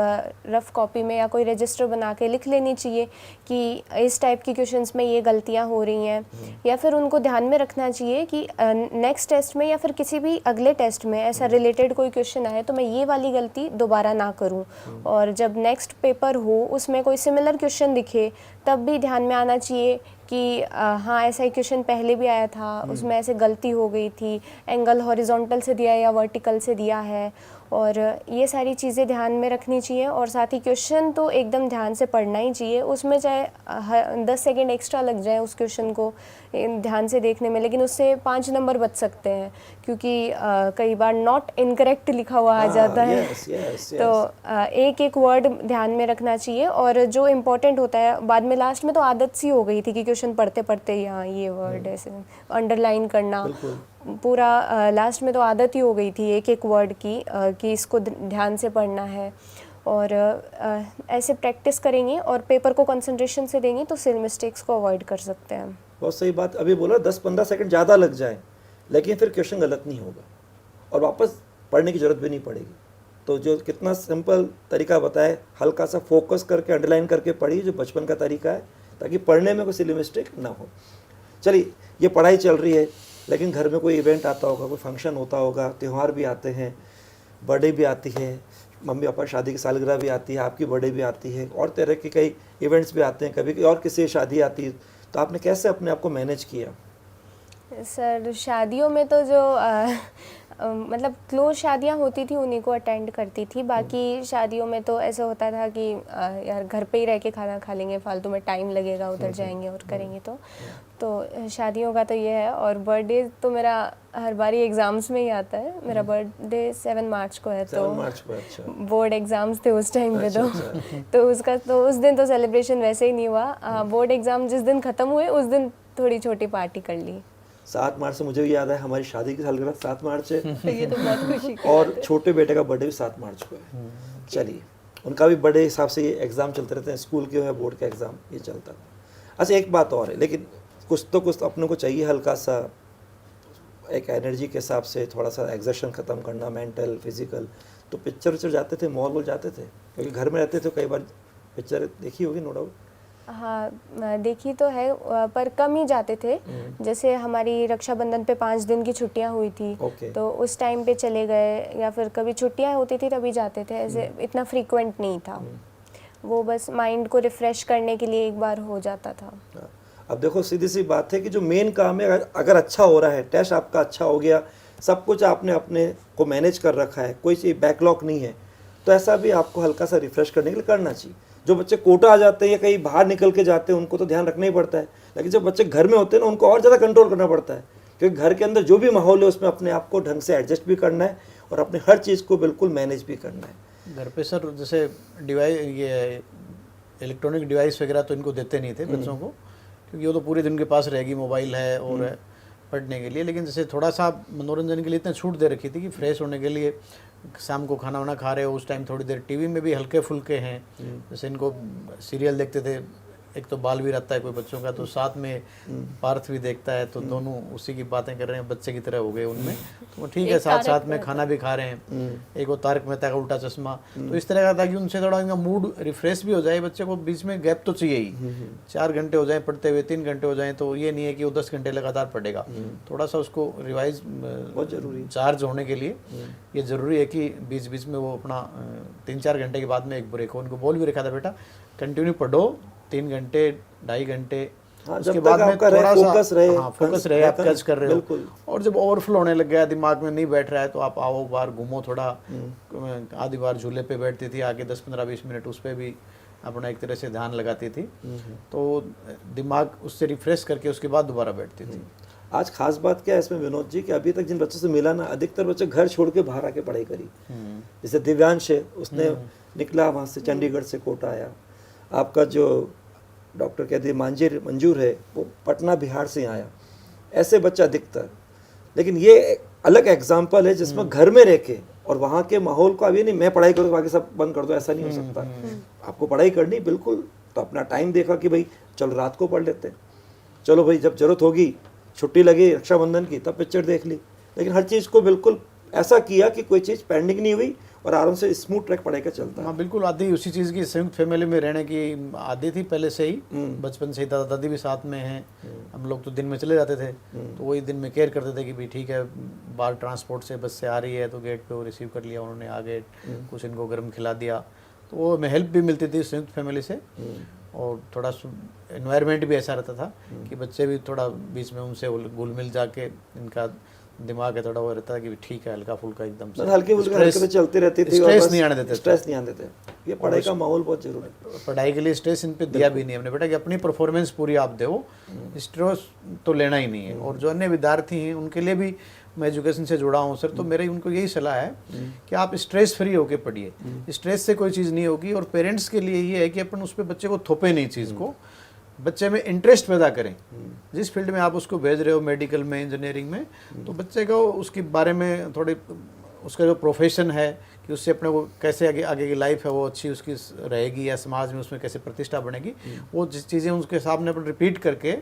रफ़ कॉपी में या कोई रजिस्टर बना के लिख लेनी चाहिए कि इस टाइप की क्वेश्चंस में ये गलतियां हो रही हैं, या फिर उनको ध्यान में रखना चाहिए कि नेक्स्ट टेस्ट में या फिर किसी भी अगले टेस्ट में ऐसा रिलेटेड कोई क्वेश्चन आए तो मैं ये वाली गलती दोबारा ना करूं, और जब नेक्स्ट पेपर हो उसमें कोई सिमिलर क्वेश्चन दिखे तब भी ध्यान में आना चाहिए कि हाँ ऐसा ही क्वेश्चन पहले भी आया था, उसमें ऐसे गलती हो गई थी, एंगल हॉरिजॉन्टल से दिया या वर्टिकल से दिया है, और ये सारी चीज़ें ध्यान में रखनी चाहिए। और साथ ही क्वेश्चन तो एकदम ध्यान से पढ़ना ही चाहिए, उसमें चाहे 10 सेकेंड एक्स्ट्रा लग जाए उस क्वेश्चन को ध्यान से देखने में, लेकिन उससे 5 नंबर बच सकते हैं, क्योंकि कई बार नॉट इनकरेक्ट लिखा हुआ आ जाता है। तो एक एक वर्ड ध्यान में रखना चाहिए, और जो इम्पोर्टेंट होता है बाद में लास्ट में तो आदत सी हो गई थी कि क्वेश्चन पढ़ते पढ़ते यहाँ ये वर्ड ऐसे अंडरलाइन करना, पूरा लास्ट में तो आदत ही हो गई थी एक एक वर्ड की कि इसको ध्यान से पढ़ना है। और ऐसे प्रैक्टिस करेंगे और पेपर को कंसंट्रेशन से देंगे तो सिली मिस्टेक्स को अवॉइड कर सकते हैं। बहुत सही बात अभी बोला, 10-15 सेकंड ज़्यादा लग जाए लेकिन फिर क्वेश्चन गलत नहीं होगा और वापस पढ़ने की ज़रूरत भी नहीं पड़ेगी। तो जो कितना सिंपल तरीका बताए, हल्का सा फोकस करके अंडरलाइन करके पढ़िए, जो बचपन का तरीका है, ताकि पढ़ने में कोई सिली मिस्टेक ना हो। चलिए, ये पढ़ाई चल रही है, लेकिन घर में कोई इवेंट आता होगा, कोई फंक्शन होता होगा, त्यौहार भी आते हैं, बर्थडे भी आती है, मम्मी पापा शादी की सालगिरह भी आती है, आपकी बर्थडे भी आती है, और तरह के कई इवेंट्स भी आते हैं, कभी और किसी की शादी आती है, तो आपने कैसे अपने आप को मैनेज किया? सर शादियों में तो जो मतलब क्लोज शादियां होती थी उन्हीं को अटेंड करती थी, बाकी शादियों में तो ऐसा होता था कि यार घर पे ही रह के खाना खा लेंगे, फालतू में टाइम लगेगा, उधर जाएंगे और करेंगे। तो शादियों का तो ये है। और बर्थडे तो मेरा हर बारी एग्ज़ाम्स में ही आता है। मेरा बर्थडे 7 मार्च को है, तो 7 मार्च को। अच्छा, बोर्ड एग्ज़ाम्स थे उस टाइम पे। अच्छा। तो उसका तो उस दिन तो सेलिब्रेशन वैसे ही नहीं हुआ। बोर्ड एग्ज़ाम जिस दिन ख़त्म हुए उस दिन थोड़ी छोटी पार्टी कर ली। 7 मार्च से मुझे भी याद है, हमारी शादी की सालगिरह 7 मार्च है ये तो बहुत खुशी की और बात है। छोटे बेटे का बर्थडे भी 7 मार्च को है। चलिए, उनका भी बर्थडे हिसाब से ये एग्ज़ाम चलते रहते हैं, स्कूल के या बोर्ड का एग्ज़ाम ये चलता था। अच्छा, एक बात और है, लेकिन कुछ तो अपने को चाहिए, हल्का सा एक एनर्जी के हिसाब से थोड़ा सा एग्जर्शन ख़त्म करना, मेंटल फिजिकल। तो पिक्चर जाते थे, मॉल जाते थे, क्योंकि घर में रहते थे, कई बार पिक्चर देखी होगी नो डाउट। हाँ देखी तो है, पर कम ही जाते थे। जैसे हमारी रक्षाबंधन पे 5 दिन की छुट्टियां हुई थी, तो उस टाइम पे चले गए, या फिर कभी छुट्टियां होती थी तभी जाते थे, ऐसे इतना फ्रीक्वेंट नहीं था। वो बस माइंड को रिफ़्रेश करने के लिए एक बार हो जाता था। अब देखो, सीधी सी बात है कि जो मेन काम है, अगर अच्छा हो रहा है, टेस्ट आपका अच्छा हो गया, सब कुछ आपने अपने को मैनेज कर रखा है, कोई चीज़ बैकलॉग नहीं है, तो ऐसा भी आपको हल्का सा रिफ़्रेश करने के लिए करना चाहिए। जो बच्चे कोटा आ जाते हैं या कहीं बाहर निकल के जाते हैं उनको तो ध्यान रखना ही पड़ता है, लेकिन जब बच्चे घर में होते हैं ना, उनको और ज़्यादा कंट्रोल करना पड़ता है, क्योंकि घर के अंदर जो भी माहौल है उसमें अपने आप को ढंग से एडजस्ट भी करना है और अपने हर चीज़ को बिल्कुल मैनेज भी करना है। घर पे सर जैसे डिवाइस, ये इलेक्ट्रॉनिक डिवाइस वगैरह तो इनको देते नहीं थे बच्चों को, क्योंकि वो तो पूरे दिन के पास रहेगी, मोबाइल है और है। पढ़ने के लिए, लेकिन जैसे थोड़ा सा मनोरंजन के लिए इतने छूट दे रखी थी कि फ्रेश होने के लिए शाम को खाना वाना खा रहे हो उस टाइम थोड़ी देर टीवी में भी हल्के फुल्के हैं, जैसे इनको सीरियल देखते थे, एक तो बाल भी रहता है कोई बच्चों का, तो साथ में पार्थ भी देखता है, तो दोनों उसी की बातें कर रहे हैं, बच्चे की तरह हो गए उनमें, तो वो ठीक है, साथ साथ में खाना भी खा रहे हैं। एक वो तारक मेहता का उल्टा चश्मा, तो इस तरह का था कि उनसे थोड़ा इनका मूड रिफ्रेश भी हो जाए, बच्चे को बीच में गैप तो चाहिए ही, 4 घंटे हो जाए पढ़ते हुए, 3 घंटे हो जाए, तो ये नहीं है कि वो 10 घंटे लगातार पढ़ेगा, थोड़ा सा उसको रिवाइज बहुत जरूरी चार्ज होने के लिए ये ज़रूरी है कि बीच बीच में वो अपना 3-4 घंटे के बाद में एक ब्रेक हो। उनको बोल भी रखा था, बेटा कंटिन्यू पढ़ो 3 घंटे 2.5 घंटे, हाँ, उसके जब बाद तक में आपका थोड़ा फोकस सा रहे, फोकस रहे, आप कैच कर रहे हो, बिल्कुल। और जब ओवरफ्लो होने लग गया, दिमाग में नहीं बैठ रहा है, तो आप आओ बाहर घूमो थोड़ा, आधी बार झूले पे बैठती थी आगे 10-15-20 मिनट, उस पर भी अपना एक तरह से ध्यान लगाती थी, तो दिमाग उससे रिफ्रेश करके उसके बाद दोबारा बैठती थी। आज खास बात क्या है इसमें विनोद जी कि अभी तक जिन बच्चों से मिला ना, अधिकतर बच्चे घर छोड़ के बाहर आके पढ़ाई करी। जैसे दिव्यांश है, उसने निकला वहाँ से चंडीगढ़ से कोटा आया। आपका जो डॉक्टर कहते हैं मंजूर है, वो पटना बिहार से आया। ऐसे बच्चा अधिकतर, लेकिन ये अलग एग्जाम्पल है जिसमें घर में रह के और वहाँ के माहौल को, अभी नहीं मैं पढ़ाई करूँ बाकी सब बंद कर दो, ऐसा नहीं हो सकता। आपको पढ़ाई करनी बिल्कुल, तो अपना टाइम देखा कि भाई चलो रात को पढ़ लेते हैं, चलो भाई जब जरूरत होगी, छुट्टी लगी रक्षाबंधन की तब पिक्चर देख ली, लेकिन हर चीज़ को बिल्कुल ऐसा किया कि कोई चीज़ पेंडिंग नहीं हुई और आराम से स्मूथ ट्रैक पढ़ाई का चलता है। हाँ बिल्कुल, आदि उसी चीज़ की संयुक्त फैमिली में रहने की आदि थी पहले से ही, बचपन से ही दादा दादी भी साथ में हैं, हम लोग तो दिन में चले जाते थे, तो वही दिन में केयर करते थे कि भाई ठीक है बाहर ट्रांसपोर्ट से बस से आ रही है तो गेट पे वो रिसीव कर लिया उन्होंने, आगे कुछ इनको गर्म खिला दिया, तो वो में हेल्प भी मिलती थी संयुक्त फैमिली से, और थोड़ा एनवायरनमेंट भी ऐसा रहता था कि बच्चे भी थोड़ा बीच में उनसे घुल मिल जाके, इनका दिमाग है थोड़ा वो रहता है कि ठीक है हल्का फुल्का एकदम से, हल्के फुल्के चलती रहती थी, स्ट्रेस नहीं आने देते, स्ट्रेस नहीं आने देते। ये पढ़ाई का माहौल बहुत जरूरी है। पढ़ाई के लिए स्ट्रेस इन पे दिया भी नहीं हमने, बेटा कि अपनी परफॉर्मेंस पूरी आप दो, स्ट्रेस तो लेना ही नहीं है। और जो अन्य विद्यार्थी हैं उनके लिए भी मैं एजुकेशन से जुड़ा हूँ सर, तो मेरी उनको यही सलाह है कि आप स्ट्रेस फ्री होके पढ़िए, स्ट्रेस से कोई चीज़ नहीं होगी। और पेरेंट्स के लिए ये है कि अपन उस पर बच्चे को थोपे नहीं चीज़ को, बच्चे में इंटरेस्ट पैदा करें। जिस फील्ड में आप उसको भेज रहे हो, मेडिकल में, इंजीनियरिंग में, तो बच्चे को उसके बारे में थोड़ी, उसका जो प्रोफेशन है कि उससे अपने को कैसे आगे की लाइफ है वो अच्छी उसकी रहेगी, या समाज में उसमें कैसे प्रतिष्ठा बनेगी, वो जिस चीज़ें उसके सामने अपन रिपीट करके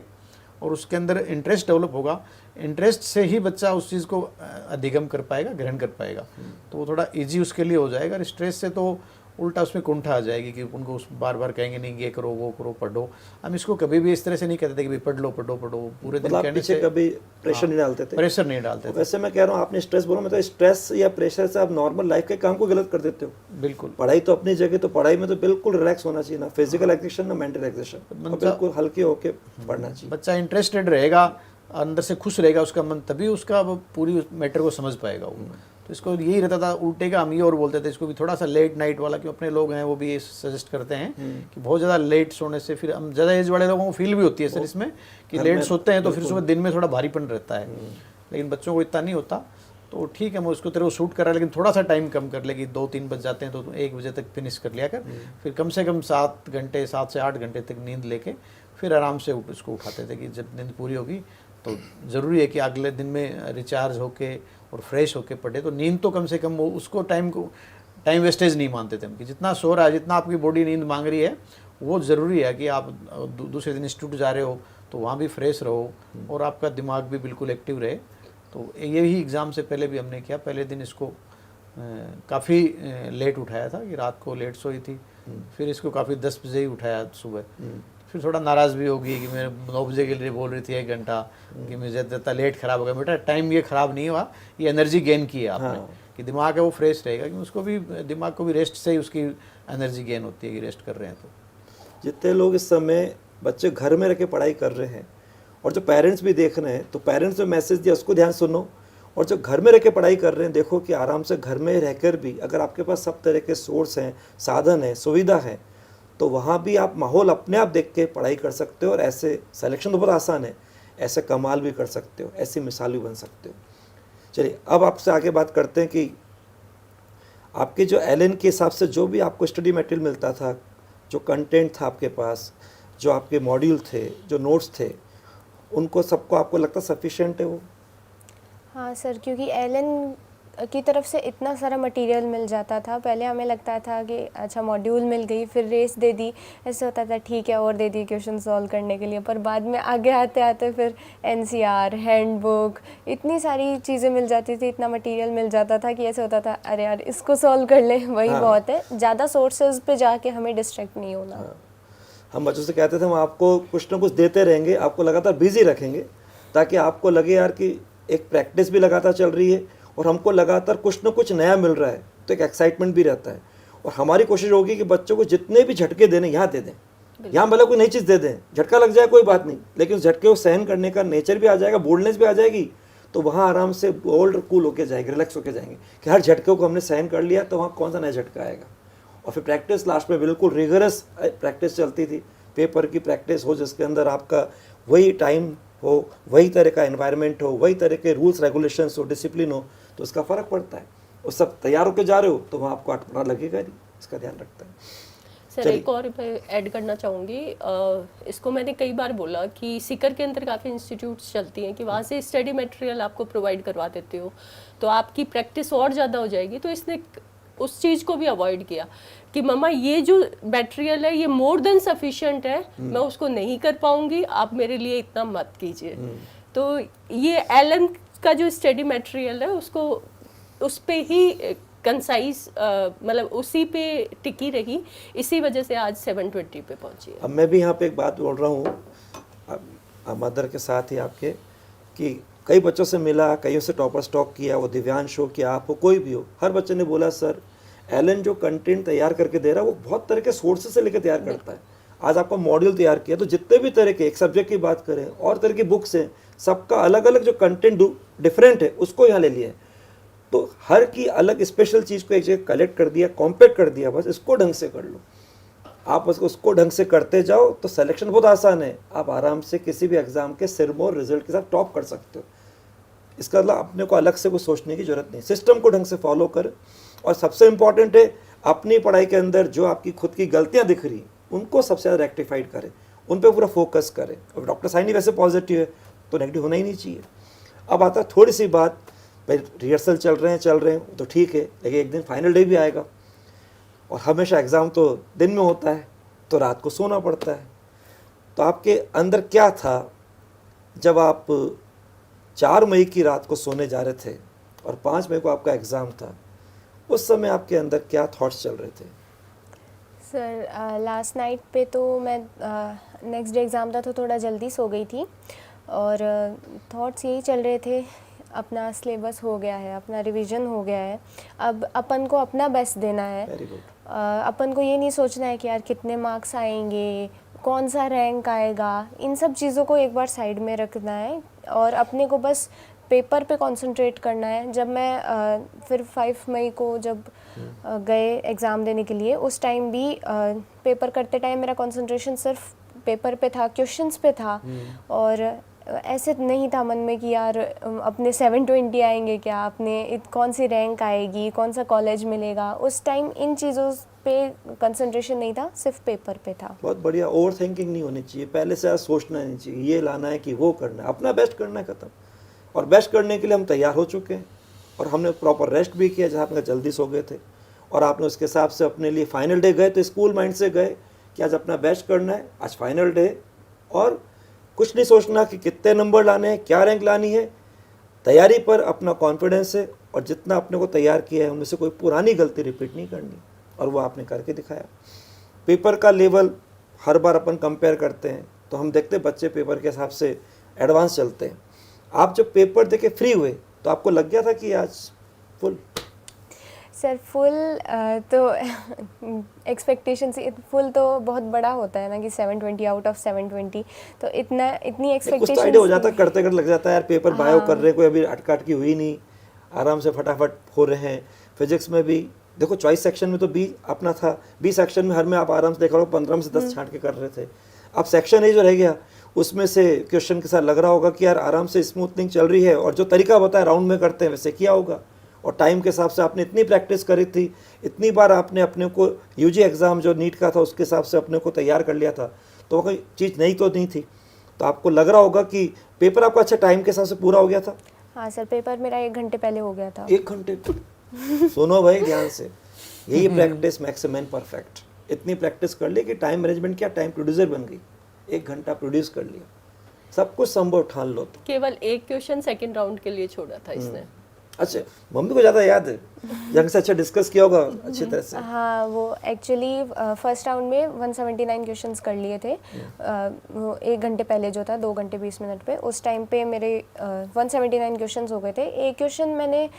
और उसके अंदर इंटरेस्ट डेवलप होगा, इंटरेस्ट से ही बच्चा उस चीज़ को अधिगम कर पाएगा, ग्रहण कर पाएगा, तो वो थोड़ा ईजी उसके लिए हो जाएगा। स्ट्रेस से तो उल्टा उसमें कुंठा आ जाएगी कि उनको उस बार बार कहेंगे नहीं ये करो वो करो पढ़ो। हम इसको कभी भी इस तरह से नहीं कहते थे कि भाई पढ़ लो पढ़ो पढ़ो, पूरे दिन कहने से कभी प्रेशर नहीं डालते थे, प्रेशर नहीं डालते थे। वैसे मैं कह रहा हूँ आपने स्ट्रेस बोला, मतलब स्ट्रेस या प्रेशर से आप नॉर्मल लाइफ के काम को गलत कर देते हो। बिल्कुल, पढ़ाई तो अपनी जगह, तो पढ़ाई में तो बिल्कुल रिलैक्स होना चाहिए, ना फिजिकल एक्सरसाइज ना मेंटल एक्सरसाइज, बिल्कुल हल्के होके पढ़ना चाहिए। बच्चा इंटरेस्टेड रहेगा, अंदर से खुश रहेगा उसका मन, तभी उसका वो पूरी मैटर को समझ पाएगा वो। तो इसको यही रहता था उल्टे का, हम ये और बोलते थे इसको भी थोड़ा सा लेट नाइट वाला, कि अपने लोग हैं वो भी ये सजेस्ट करते हैं कि बहुत ज़्यादा लेट सोने से फिर हम ज़्यादा एज वाले लोगों को फील भी होती है सर इसमें कि लेट सोते हैं तो फिर सुबह दिन में थोड़ा भारीपन रहता है, लेकिन बच्चों को इतना नहीं होता। तो ठीक है, मैं उसको तेरे को शूट कर रहा है, लेकिन थोड़ा सा टाइम कम कर लेगी, 2-3 बज जाते हैं तो 1 बजे तक फिनिश कर लिया कर, फिर कम से कम 7 घंटे 7 से 8 घंटे तक नींद लेके फिर आराम से उसको उठाते थे कि जब नींद पूरी होगी तो ज़रूरी है कि अगले दिन में रिचार्ज होके और फ्रेश होके पढ़े। तो नींद तो कम से कम वो उसको टाइम वेस्टेज नहीं मानते थे हम, कि जितना सो रहा है, जितना आपकी बॉडी नींद मांग रही है, वो ज़रूरी है कि आप दूसरे दिन इंस्टीट्यूट जा रहे हो तो वहाँ भी फ्रेश रहो और आपका दिमाग भी बिल्कुल एक्टिव रहे। तो यही एग्ज़ाम से पहले भी हमने किया, पहले दिन इसको काफ़ी लेट उठाया था कि रात को लेट सोई थी, फिर इसको काफ़ी 10 बजे ही उठाया सुबह, फिर थोड़ा नाराज़ भी होगी कि मैं 9 बजे के लिए बोल रही थी 1 घंटा, कि मुझे इतना लेट ख़राब हो गया। बेटा टाइम ये ख़राब नहीं हुआ, ये एनर्जी गेन की है आपने, कि दिमाग है वो फ्रेश रहेगा, कि उसको भी दिमाग को भी रेस्ट से ही उसकी एनर्जी गेन होती है कि रेस्ट कर रहे हैं। तो जितने लोग इस समय बच्चे घर में रह के पढ़ाई कर रहे हैं और जो पेरेंट्स भी देख रहे हैं, तो पेरेंट्स जो मैसेज दिया उसको ध्यान सुनो, और जो घर में रह के पढ़ाई कर रहे हैं देखो कि आराम से घर में रहकर भी अगर आपके पास सब तरह के सोर्स हैं, साधन है, सुविधा है, तो वहाँ भी आप माहौल अपने आप देख के पढ़ाई कर सकते हो, और ऐसे सिलेक्शन तो बहुत आसान है, ऐसे कमाल भी कर सकते हो, ऐसी मिसाल भी बन सकते हो। चलिए अब आपसे आगे बात करते हैं कि आपके जो एलएन के हिसाब से जो भी आपको स्टडी मटेरियल मिलता था, जो कंटेंट था आपके पास, जो आपके मॉड्यूल थे, जो नोट्स थे, उनको सबको आपको लगता सफिशिएंट है वो? हाँ सर, क्योंकि एलन की तरफ से इतना सारा मटेरियल मिल जाता था। पहले हमें लगता था कि अच्छा मॉड्यूल मिल गई, फिर रेस दे दी, ऐसे होता था ठीक है और दे दी क्वेश्चन सॉल्व करने के लिए। पर बाद में आगे आते आते फिर एनसीआर, हैंडबुक, इतनी सारी चीज़ें मिल जाती थी, इतना मटेरियल मिल जाता था कि ऐसे होता था अरे यार इसको सॉल्व कर ले, वही बहुत है। ज़्यादा सोर्सेज पे जाके हमें डिस्ट्रैक्ट नहीं होना। हम बच्चों से कहते थे हम आपको कुछ ना कुछ देते रहेंगे, आपको लगातार बिजी रखेंगे, ताकि आपको लगे यार कि एक प्रैक्टिस भी लगातार चल रही है और हमको लगातार कुछ ना कुछ नया मिल रहा है, तो एक एक्साइटमेंट भी रहता है। और हमारी कोशिश होगी कि बच्चों को जितने भी झटके देने यहाँ दे दें, यहाँ भले कोई नई चीज़ दे दें, झटका लग जाए कोई बात नहीं, लेकिन उस झटके को सहन करने का नेचर भी आ जाएगा, बोल्डनेस भी आ जाएगी, तो वहाँ आराम से बोल्ड कूल होके जाएंगे, रिलैक्स होके जाएंगे कि हर झटके को हमने सहन कर लिया, तो वहाँ कौन सा नया झटका आएगा। और फिर प्रैक्टिस लास्ट में बिल्कुल रिगरस प्रैक्टिस चलती थी, पेपर की प्रैक्टिस हो जिसके अंदर आपका वही टाइम हो, वही तरह का एनवायरनमेंट हो, वही तरह के रूल्स रेगुलेशंस हो, डिसिप्लिन हो, तो उसका फ़र्क पड़ता है। और सब तैयार होकर जा रहे हो तो वहाँ आपको अटपटा लगेगा नहीं, इसका ध्यान रखता है। सर एक और मैं ऐड करना चाहूँगी, इसको मैंने कई बार बोला कि सीकर के अंदर काफ़ी इंस्टीट्यूट्स चलती हैं कि वहाँ से स्टडी मटेरियल आपको प्रोवाइड करवा देते हो, तो आपकी प्रैक्टिस और ज़्यादा हो जाएगी। तो इसने उस चीज़ को भी अवॉइड किया कि मम्मा ये जो मटेरियल है ये मोर देन सफिशिएंट है, मैं उसको नहीं कर पाऊंगी, आप मेरे लिए इतना मत कीजिए। तो ये एलन का जो स्टडी मटेरियल है उसको उस पे ही कंसाइज मतलब उसी पे टिकी रही, इसी वजह से आज 720 पे पहुंची है। अब मैं भी यहाँ पे एक बात बोल रहा हूँ मदर के साथ ही आपके, कि कई बच्चों से मिला, कईयों से टॉपर स्टॉक किया, वो दिव्यांश हो कि आप हो, कोई भी हो, हर बच्चे ने बोला सर एलन जो कंटेंट तैयार करके दे रहा है वो बहुत तरह के सोर्सेज से लेकर तैयार करता है। आज आपका मॉड्यूल तैयार किया तो जितने भी तरह के, एक सब्जेक्ट की बात करें और तरह की बुक्स हैं, सबका अलग अलग जो कंटेंट डिफरेंट है उसको यहाँ ले लिया है। तो हर की अलग स्पेशल चीज़ को एक जगह कलेक्ट कर दिया, कॉम्पैक्ट कर दिया, बस इसको ढंग से कर लो। आप उसको ढंग से करते जाओ तो सिलेक्शन बहुत आसान है, आप आराम से किसी भी एग्ज़ाम के सिरमौर रिजल्ट के साथ टॉप कर सकते हो। इसका मतलब अपने को अलग से कुछ सोचने की ज़रूरत नहीं, सिस्टम को ढंग से फॉलो कर। और सबसे इम्पॉर्टेंट है अपनी पढ़ाई के अंदर जो आपकी खुद की गलतियाँ दिख रही उनको सबसे ज़्यादा रेक्टिफाइड करें, उन पर पूरा फोकस करें। और डॉक्टर साइनी वैसे पॉजिटिव है तो नेगेटिव होना ही नहीं चाहिए। अब आता है थोड़ी सी बात, भाई रिहर्सल चल रहे हैं तो ठीक है, लेकिन एक दिन फाइनल डे भी आएगा और हमेशा एग्ज़ाम तो दिन में होता है तो रात को सोना पड़ता है। तो आपके अंदर क्या था जब आप 4 मई की रात को सोने जा रहे थे और 5 मई को आपका एग्ज़ाम था, उस समय आपके अंदर क्या थॉट्स चल रहे थे? सर लास्ट नाइट पे तो मैं नेक्स्ट डे एग्ज़ाम था तो थोड़ा जल्दी सो गई थी और थॉट्स यही चल रहे थे, अपना सिलेबस हो गया है, अपना रिवीजन हो गया है, अब अपन को अपना बेस्ट देना है। Very good. अपन को ये नहीं सोचना है कि यार कितने मार्क्स आएंगे, कौन सा रैंक आएगा, इन सब चीज़ों को एक बार साइड में रखना है और अपने को बस पेपर पे कंसंट्रेट करना है। जब मैं फिर 5 मई को जब गए एग्ज़ाम देने के लिए, उस टाइम भी पेपर करते टाइम मेरा कंसंट्रेशन सिर्फ पेपर पे था, क्वेश्चंस पे था और ऐसे नहीं था मन में कि यार अपने 720 आएंगे क्या, अपने कौन सी रैंक आएगी, कौन सा कॉलेज मिलेगा। उस टाइम इन चीज़ों पे कंसंट्रेशन नहीं था, सिर्फ पेपर पे था। बहुत बढ़िया। ओवर थिंकिंग नहीं होनी चाहिए, पहले से सोचना नहीं चाहिए, ये लाना है कि वो करना है, अपना बेस्ट करना है, खत्म। और बेस्ट करने के लिए हम तैयार हो चुके हैं और हमने प्रॉपर रेस्ट भी किया, जहाँ आपने जल्दी सो गए थे और आपने उसके हिसाब से अपने लिए फाइनल डे गए तो स्कूल माइंड से गए कि आज अपना बेस्ट करना है, आज फाइनल डे, और कुछ नहीं सोचना कि कितने नंबर लाने हैं, क्या रैंक लानी है। तैयारी पर अपना कॉन्फिडेंस है और जितना अपने को तैयार किया है उनमें से कोई पुरानी गलती रिपीट नहीं करनी, और वो आपने करके दिखाया। पेपर का लेवल हर बार अपन कंपेयर करते हैं तो हम देखते हैं बच्चे पेपर के हिसाब से एडवांस चलते हैं। आप जब पेपर देके फ्री हुए तो आपको लग गया था कि आज फुल? सर फुल तो एक्सपेक्टेशन से फुल तो बहुत बड़ा होता है ना कि 720 आउट ऑफ 720, तो इतनी कुछ तो आइडिया हो एक्सपेक्टेशन जाता है, करते करते लग जाता है यार पेपर बायो कर रहे, कोई अभी अटकाट की हुई नहीं, आराम से फटाफट हो रहे हैं। फिजिक्स में भी देखो चॉइस सेक्शन में तो बी अपना था, बी सेक्शन में हर में आप आराम से देख रहे हो 15 में से 10 छांट के कर रहे थे। अब सेक्शन ए जो रह गया उसमें से क्वेश्चन के साथ लग रहा होगा कि यार आराम से स्मूथनिंग चल रही है और जो तरीका बताया राउंड में करते हैं वैसे किया होगा, और टाइम के हिसाब से आपने इतनी प्रैक्टिस करी थी, इतनी बार आपने अपने को यूजी एग्ज़ाम जो नीट का था उसके हिसाब से अपने को तैयार कर लिया था, तो कोई चीज़ नहीं तो नहीं थी। तो आपको लग रहा होगा कि पेपर आपका अच्छा टाइम के हिसाब से पूरा हो गया था। हाँ सर, पेपर मेरा 1 घंटे पहले हो गया था। 1 घंटे सुनो भाई ध्यान से, यही प्रैक्टिस मैक्स मैन परफेक्ट। इतनी प्रैक्टिस कर ली कि टाइम मैनेजमेंट किया, टाइम प्रोड्यूसर बन गई। 1 घंटा प्रोड्यूस कर लिया, सब कुछ संभव ठान लो तो। केवल एक क्वेश्चन सेकंड राउंड के लिए छोड़ा था इसने। अच्छा, मम्मी को ज़्यादा याद है, जंग से अच्छा डिस्कस किया होगा अच्छी तरह से। हाँ, वो एक्चुअली फर्स्ट राउंड में 179 क्वेश्चंस कर लिए थे। वो 1 घंटे पहले जो था 2 घंटे 20 मिनट पे, उस टाइम पे मेरे 179 क्वेश्चंस हो गए थे। एक क्वेश्चन मैंने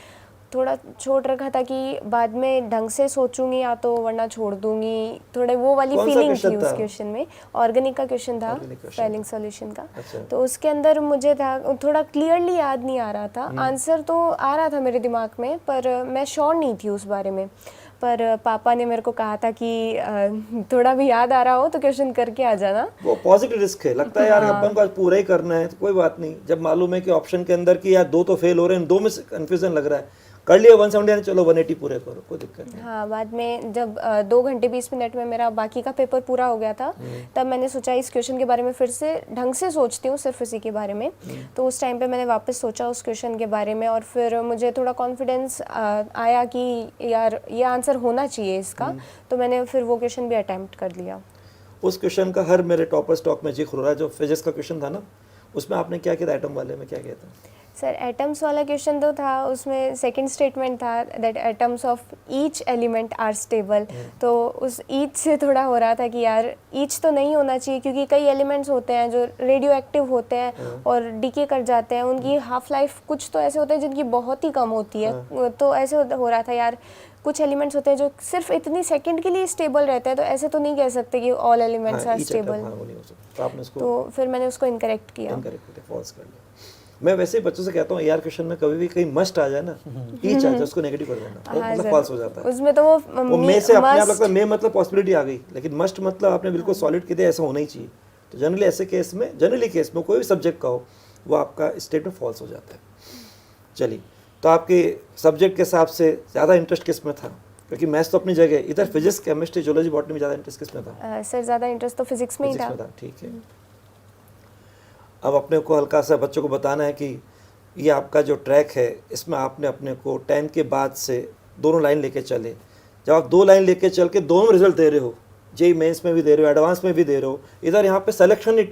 थोड़ा छोड़ रखा था कि बाद में ढंग से सोचूंगी या तो वरना छोड़ दूंगी, थोड़े वो वाली कौन सा फीलिंग क्वेश्चन थी था? उस क्वेश्चन में। ऑर्गेनिक का क्वेश्चन था, Organic question स्पेलिंग सॉल्यूशन का। अच्छा। तो उसके अंदर मुझे था थोड़ा क्लियरली याद नहीं आ रहा था। आंसर तो आ रहा था मेरे दिमाग में, पर मैं श्योर नहीं थी उस बारे में। पर पापा ने मेरे को कहा था कि थोड़ा भी याद आ रहा हो तो क्वेश्चन करके आ जाना। वो पॉजिटिव रिस्क है, लगता है यार अपन को आज पूरा ही करना है तो कोई बात नहीं। जब मालूम है कि ऑप्शन के अंदर कि यार 2 तो फेल हो रहे हैं, 2 में से कंफ्यूजन लग रहा है, कर लिया 179, चलो 180 पूरे करो, कोई दिक्कत नहीं। हाँ, बाद में जब 2 घंटे 20 मिनट में मेरा बाकी का पेपर पूरा हो गया था, तब मैंने सोचा इस क्वेश्चन के बारे में फिर से ढंग से सोचती हूँ, सिर्फ इसी के बारे में। तो उस टाइम पे मैंने वापस सोचा उस क्वेश्चन के बारे में, और फिर मुझे थोड़ा कॉन्फिडेंस आया कि यार ये आंसर होना चाहिए इसका। तो मैंने फिर वो क्वेश्चन भी अटैम्प्ट कर लिया। उस क्वेश्चन का हर मेरे टॉपर स्टॉक में जिक्र हो रहा है, जो फिजिक्स का क्वेश्चन था ना, उसमें आपने क्या किया था? एटम वाले में क्या किया था? सर, एटम्स वाला क्वेश्चन तो था, उसमें सेकंड स्टेटमेंट था that atoms of each element are stable. तो उस ईच से थोड़ा हो रहा था कि यार ईच तो नहीं होना चाहिए, क्योंकि कई एलिमेंट्स होते हैं जो रेडियो एक्टिव होते हैं और डीके कर जाते हैं। उनकी हाफ लाइफ कुछ तो ऐसे होते हैं जिनकी बहुत ही कम होती है। तो ऐसे हो रहा था यार, कुछ एलिमेंट्स होते हैं जो सिर्फ इतनी सेकंड के लिए स्टेबल रहते हैं, तो ऐसे तो नहीं कह सकते कि ऑल एलिमेंट्स आर स्टेबल। तो आपने उसको तो फिर मैंने उसको इनकरेक्ट किया। इनकरेक्ट फॉल्स कर लिया। मैं वैसे ही बच्चों से कहता हूँ यार, क्वेश्चन में कभी भी कहीं मस्ट आ जाए ना, ईच आ जाए, उसको नेगेटिव कर देना, वो मतलब फॉल्स हो जाता है। उसमें तो वो मे से अपने आप लगता है मे मतलब पॉसिबिलिटी आ गई, लेकिन मस्ट मतलब आपने बिल्कुल सॉलिड किया, ऐसा होना ही चाहिए। तो जनरली ऐसे केस में, जनरली केस में कोई भी सब्जेक्ट का हो, वो आपका स्टेटमेंट फॉल्स हो जाता है। चलिए, तो आपके सब्जेक्ट के हिसाब से ज़्यादा इंटरेस्ट किस में था? क्योंकि मैथ्स तो अपनी जगह, इधर फिजिक्स, केमिस्ट्री, जूलॉजी, बॉटनी में ज़्यादा इंटरेस्ट किस में था? सर, ज़्यादा इंटरेस्ट तो फिजिक्स में ही था। ठीक है। अब अपने को हल्का सा बच्चों को बताना है कि ये आपका जो ट्रैक है, इसमें आपने अपने को 10 के बाद से दोनों लाइन लेके चले। जब आप 2 लाइन लेके चल के दोनों रिजल्ट दे रहे हो, जेई मेंस में भी दे रहे हो, एडवांस में भी दे रहे हो, इधर यहाँ पे selection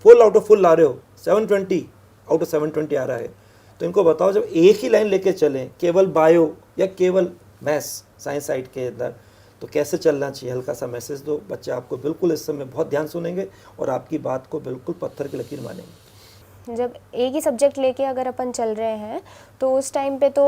full out of full ला रहे हो, 720 आउट ऑफ 720 आ रहा है। तो इनको बताओ, जब एक ही लाइन लेके चलें, केवल बायो या केवल मैथ्स साइंस साइड के अंदर, तो कैसे चलना चाहिए? हल्का सा मैसेज दो, बच्चे आपको बिल्कुल इस समय बहुत ध्यान सुनेंगे और आपकी बात को बिल्कुल पत्थर की लकीर मानेंगे। जब एक ही सब्जेक्ट लेके अगर अपन चल रहे हैं, तो उस टाइम पे तो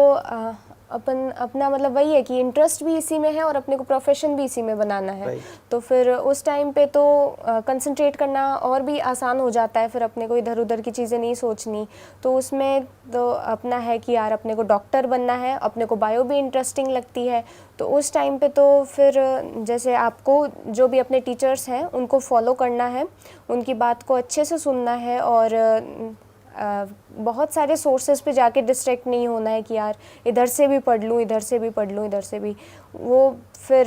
अपन अपना मतलब वही है कि इंटरेस्ट भी इसी में है और अपने को प्रोफेशन भी इसी में बनाना है। तो फिर उस टाइम पे तो कंसंट्रेट करना और भी आसान हो जाता है, फिर अपने को इधर उधर की चीज़ें नहीं सोचनी। तो उसमें तो अपना है कि यार अपने को डॉक्टर बनना है, अपने को बायो भी इंटरेस्टिंग लगती है। तो उस टाइम पे तो फिर जैसे आपको जो भी अपने टीचर्स हैं उनको फॉलो करना है, उनकी बात को अच्छे से सुनना है और बहुत सारे सोर्सेज पे जाके डिस्ट्रैक्ट नहीं होना है कि यार इधर से भी पढ़ लूँ, इधर से भी पढ़ लूँ, इधर से भी। वो फिर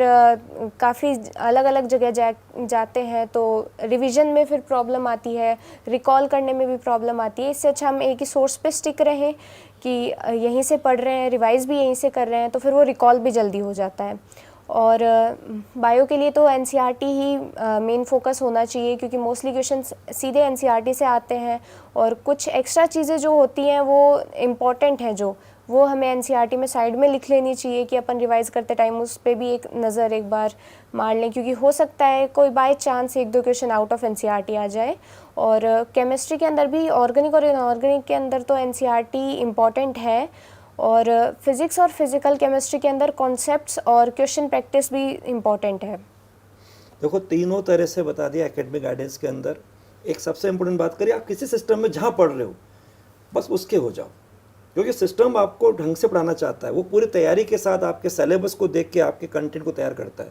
काफ़ी अलग अलग जगह जाते हैं, तो रिवीजन में फिर प्रॉब्लम आती है, रिकॉल करने में भी प्रॉब्लम आती है। इससे अच्छा हम एक ही सोर्स पे स्टिक रहें कि यहीं से पढ़ रहे हैं, रिवाइज भी यहीं से कर रहे हैं, तो फिर वो रिकॉल भी जल्दी हो जाता है। और बायो के लिए तो एनसीईआरटी ही मेन फोकस होना चाहिए, क्योंकि मोस्टली क्वेश्चन सीधे एनसीईआरटी से आते हैं और कुछ एक्स्ट्रा चीज़ें जो होती हैं वो इम्पॉर्टेंट हैं, जो वो हमें एनसीईआरटी में साइड में लिख लेनी चाहिए कि अपन रिवाइज़ करते टाइम उस पर भी एक नज़र एक बार मार लें, क्योंकि हो सकता है कोई by chance 1-2 question out of NCERT आ जाए। और केमिस्ट्री के अंदर भी ऑर्गेनिक और इनऑर्गेनिक के अंदर तो एनसीईआरटी इम्पॉर्टेंट है, और फिज़िक्स और फिज़िकल केमिस्ट्री के अंदर कॉन्सेप्ट्स और क्वेश्चन प्रैक्टिस भी इम्पॉर्टेंट है। देखो, तीनों तरह से बता दिया एकेडमिक गाइडेंस के अंदर। एक सबसे इम्पोर्टेंट बात करिए, आप किसी सिस्टम में जहाँ पढ़ रहे हो बस उसके हो जाओ, क्योंकि सिस्टम आपको ढंग से पढ़ाना चाहता है। वो पूरी तैयारी के साथ आपके सिलेबस को देख के आपके कंटेंट को तैयार करता है।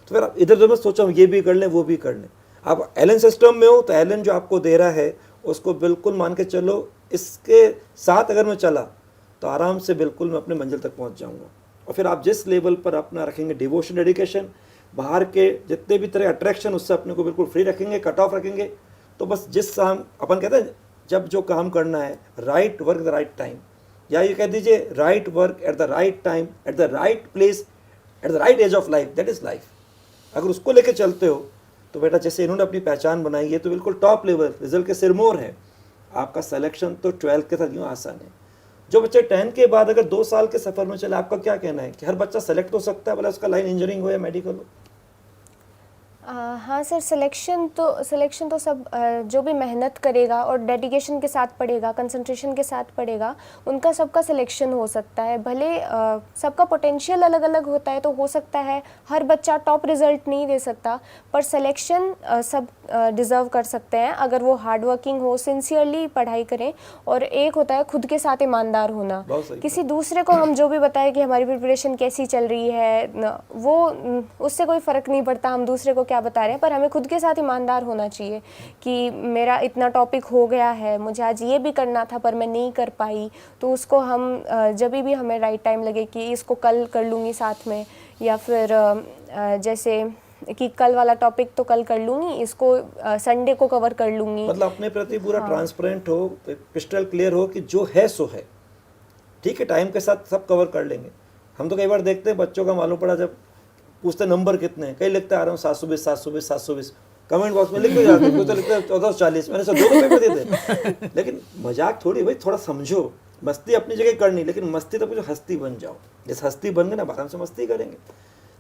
तो फिर आप इधर उधर मत सोचो ये भी कर लें वो भी कर लें। आप एलन सिस्टम में हो तो एलन जो आपको दे रहा है उसको बिल्कुल मान के चलो, इसके साथ अगर मैं चला तो आराम से बिल्कुल मैं अपने मंजिल तक पहुंच जाऊंगा। और फिर आप जिस लेवल पर अपना रखेंगे डिवोशन, डेडिकेशन, बाहर के जितने भी तरह अट्रैक्शन, उससे अपने को बिल्कुल फ्री रखेंगे, कट ऑफ रखेंगे, तो बस जिस काम अपन कहते हैं जब जो काम करना है, right work the right time, या ये कह दीजिए right work at the right time at the right place at the right age of life, that is life. अगर उसको लेके चलते हो तो बेटा जैसे इन्होंने अपनी पहचान बनाई है तो बिल्कुल टॉप लेवल रिजल्ट के सिरमौर है। आपका सिलेक्शन तो 12th के साथ यूँ आसान है। जो बच्चे 10th के बाद अगर 2 साल के सफ़र में चले, आपका क्या कहना है कि हर बच्चा सेलेक्ट हो सकता है, भले उसका लाइन इंजीनियरिंग हो या मेडिकल हो? हाँ सर, सिलेक्शन तो सब जो भी मेहनत करेगा और डेडिकेशन के साथ पढ़ेगा, कंसंट्रेशन के साथ पढ़ेगा, उनका सबका सिलेक्शन हो सकता है। भले सबका पोटेंशियल अलग अलग होता है, तो हो सकता है हर बच्चा टॉप रिज़ल्ट नहीं दे सकता, पर सिलेक्शन सब डिज़र्व कर सकते हैं अगर वो हार्ड वर्किंग हो, सिंसियरली पढ़ाई करें। और एक होता है खुद के साथ ईमानदार होना। किसी दूसरे को हम जो भी बताएं कि हमारी प्रिपरेशन कैसी चल रही है, वो उससे कोई फ़र्क नहीं पड़ता हम दूसरे को क्या बता रहे हैं, पर हमें खुद के साथ ईमानदार होना चाहिए कि मेरा इतना टॉपिक हो गया है, मुझे आज ये भी करना था पर मैं नहीं कर पाई, तो उसको हम जब भी हमें राइट टाइम लगे कि इसको कल कर लूँगी साथ में, या फिर जैसे कि कल वाला टॉपिक तो कल कर लूँगी, इसको संडे को कवर कर लूँगी। मतलब अपने प्रति पूरा ट्रांसपेरेंट हो, क्रिस्टल क्लियर हो कि जो है सो है, ठीक है, टाइम के साथ सब कवर कर लेंगे। हम तो कई बार देखते हैं बच्चों का मालूम पड़ा जब पूछते नंबर कितने हैं, कई लिखते आ रहा हूँ 720, कमेंट बॉक्स में लिख के जाते हैं, तो लिखते हैं 1440, मैंने सब 2 पेपर दे दे। लेकिन मजाक थोड़ी भाई, थोड़ा समझो, मस्ती अपनी जगह करनी, लेकिन मस्ती तो कुछ हस्ती बन जाओ। जैसे हस्ती बन गए ना, आराम से मस्ती करेंगे।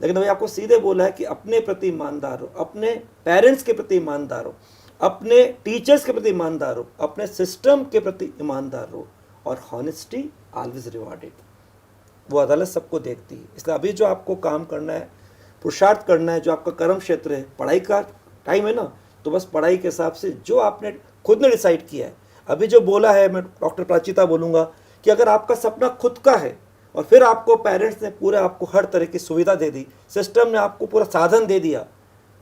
लेकिन भाई आपको सीधे बोला है कि अपने प्रति ईमानदार हो, अपने पेरेंट्स के प्रति ईमानदार हो, अपने टीचर्स के प्रति ईमानदार हो, अपने सिस्टम के प्रति ईमानदार हो, और हॉनेस्टी ऑलवेज रिवॉर्डेड, वो अदालत सबको देखती है। इसलिए अभी जो आपको काम करना है, पुरुषार्थ करना है, जो आपका कर्म क्षेत्र है, पढ़ाई का टाइम है ना, तो बस पढ़ाई के हिसाब से जो आपने खुद ने डिसाइड किया है। अभी जो बोला है, मैं डॉक्टर प्राचिता बोलूँगा कि अगर आपका सपना खुद का है और फिर आपको पेरेंट्स ने पूरा आपको हर तरह की सुविधा दे दी, सिस्टम ने आपको पूरा साधन दे दिया,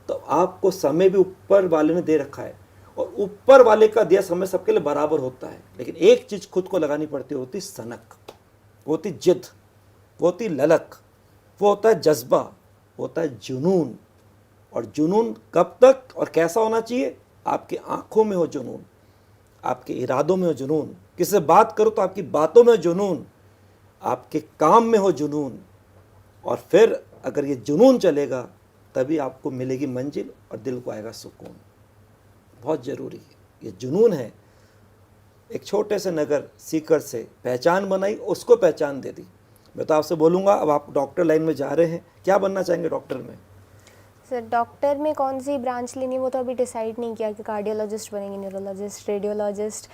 तो आपको समय भी ऊपर वाले ने दे रखा है, और ऊपर वाले का दिया समय सबके लिए बराबर होता है। लेकिन एक चीज़ खुद को लगानी पड़ती होती सनक, वो होती जिद, वो होती ललक, वो होता है जज्बा, होता है जुनून। और जुनून कब तक और कैसा होना चाहिए? आपकी आंखों में हो जुनून, आपके इरादों में हो जुनून, किसी से बात करो तो आपकी बातों में हो जुनून, आपके काम में हो जुनून, और फिर अगर ये जुनून चलेगा तभी आपको मिलेगी मंजिल और दिल को आएगा सुकून। बहुत ज़रूरी है, ये जुनून है। एक छोटे से नगर सीकर से पहचान बनाई, उसको पहचान दे दी। मैं तो आपसे बोलूँगा, अब आप डॉक्टर लाइन में जा रहे हैं, क्या बनना चाहेंगे डॉक्टर में? सर डॉक्टर में कौन सी ब्रांच लेनी, वो तो अभी डिसाइड नहीं किया कि कार्डियोलॉजिस्ट बनेंगे, न्यूरोलॉजिस्ट, रेडियोलॉजिस्ट,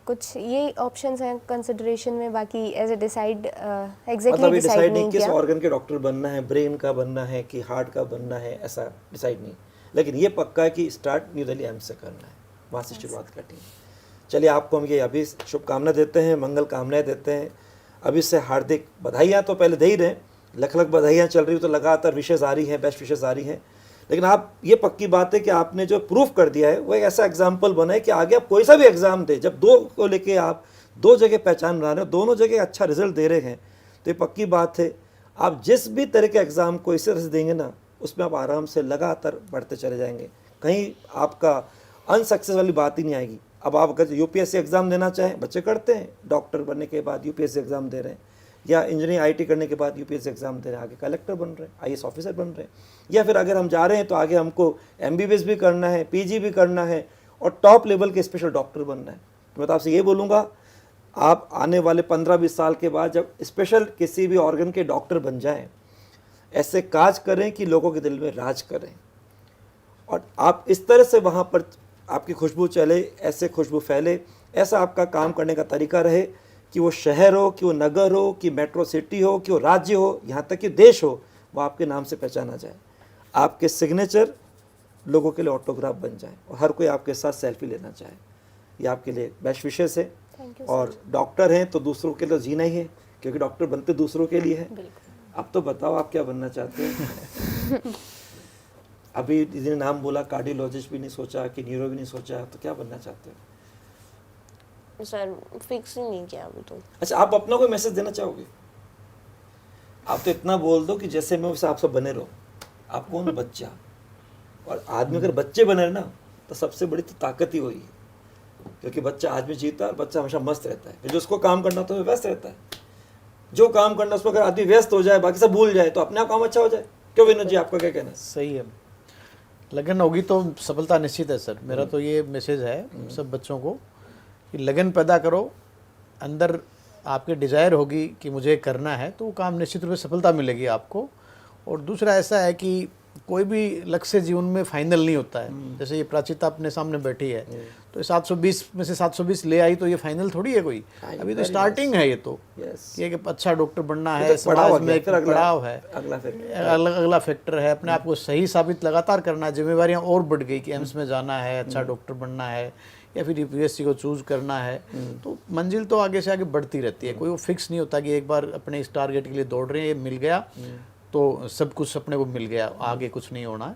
कुछ ये ऑप्शंस हैं कंसिडरेशन में, बाकी as a decide exactly decide नहीं किस किया। ऑर्गन के डॉक्टर बनना है, ब्रेन का बनना है कि हार्ट का बनना है, ऐसा डिसाइड नहीं। लेकिन ये पक्का है कि स्टार्ट न्यू दिल्ली एम्स से करना है, वहाँ से शुरुआत करनी है। चलिए आपको हम ये अभी शुभकामना देते हैं, मंगल कामनाएँ देते हैं। अभी से हार्दिक बधाइयाँ तो पहले दे ही रहे हैं, लख लख बधाइयाँ चल रही हो, तो लगातार विशेष आ रही हैं, बेस्ट विशेष आ रही हैं। लेकिन आप ये पक्की बात है कि आपने जो प्रूफ कर दिया है वो एक ऐसा एग्जाम्पल बना है कि आगे आप कोई सा भी एग्ज़ाम दे, जब 2 को लेके आप 2 जगह पहचान बना रहे हो, दोनों जगह अच्छा रिजल्ट दे रहे हैं, तो ये पक्की बात है आप जिस भी तरह के एग्ज़ाम को इस तरह से देंगे ना, उसमें आप आराम से लगातार बढ़ते चले जाएंगे, कहीं आपका अनसक्सेस वाली बात ही नहीं आएगी। अब आप अगर यूपीएससी एग्ज़ाम देना चाहें, बच्चे करते हैं, डॉक्टर बनने के बाद यूपीएससी एग्ज़ाम दे रहे हैं, या इंजीनियरिंग आईटी करने के बाद यूपीएससी एग्ज़ाम दे रहे हैं, आगे कलेक्टर बन रहे हैं, आईएएस ऑफिसर बन रहे हैं, या फिर अगर हम जा रहे हैं तो आगे हमको एमबीबीएस भी करना है, पीजी भी करना है, और टॉप लेवल के स्पेशल डॉक्टर बनना है। तो मैं तो आपसे ये बोलूँगा, आप आने वाले 15-20 साल के बाद जब स्पेशल किसी भी ऑर्गन के डॉक्टर बन जाएँ, ऐसे काज करें कि लोगों के दिल में राज करें, और आप इस तरह से वहाँ पर आपकी खुशबू चले, ऐसे खुशबू फैले, ऐसा आपका काम करने का तरीका रहे कि वो शहर हो, कि वो नगर हो, कि मेट्रो सिटी हो, कि वो राज्य हो, यहाँ तक कि देश हो, वो आपके नाम से पहचाना जाए, आपके सिग्नेचर लोगों के लिए ऑटोग्राफ बन जाए, और हर कोई आपके साथ सेल्फी लेना चाहे। ये आपके लिए बेस्ट विशेष है। और डॉक्टर हैं तो दूसरों के लिए जीना ही है, क्योंकि डॉक्टर बनते दूसरों के लिए है। अब तो बताओ आप क्या बनना चाहते हैं? अभी जिन्हें नाम बोला, कार्डियोलॉजिस्ट भी नहीं सोचा कि न्यूरो भी नहीं सोचा, तो क्या बनना चाहते हो? सर फिक्स ही नहीं किया अभी तो। अच्छा, आप अपना कोई मैसेज देना चाहोगे? आप तो इतना बोल दो कि जैसे मैं वैसे आप सब बने रहो। आप कौन? बच्चा। और आदमी अगर बच्चे बने ना तो सबसे बड़ी तो ताकत ही वही है, क्योंकि बच्चा आज भी जीता है और बच्चा हमेशा मस्त रहता है। फिर जो उसको काम करना तो व्यस्त रहता है, जो काम करना उसमें अगर आदमी व्यस्त हो जाए, बाकी सब भूल जाए, तो अपने आप काम अच्छा हो जाए। क्यों विनोद जी, आपका क्या कहना है? सही है, लगन होगी तो सफलता निश्चित है सर। मेरा तो ये मैसेज है सब बच्चों को कि लगन पैदा करो, अंदर आपके डिज़ायर होगी कि मुझे करना है तो वो काम निश्चित रूप से सफलता मिलेगी आपको। और दूसरा ऐसा है कि कोई भी लक्ष्य जीवन में फाइनल नहीं होता है। जैसे ये प्राचीता अपने सामने बैठी है तो 720 में से 720 ले आई तो ये फाइनल थोड़ी है कोई, अभी तो स्टार्टिंग है ये तो। ये कि अच्छा डॉक्टर बनना है, समाज में एक पड़ाव है, अगला फैक्टर है, अपने आप को सही साबित लगातार करना है, जिम्मेवारियाँ और बढ़ गई कि एम्स में जाना है, अच्छा डॉक्टर बनना है या फिर यूपीएससी को चूज करना है। तो मंजिल तो आगे से आगे बढ़ती रहती है, कोई वो फिक्स नहीं होता कि एक बार अपने इस टारगेट के लिए दौड़ रहे हैं, ये मिल गया तो सब कुछ अपने को मिल गया, आगे कुछ नहीं होना है,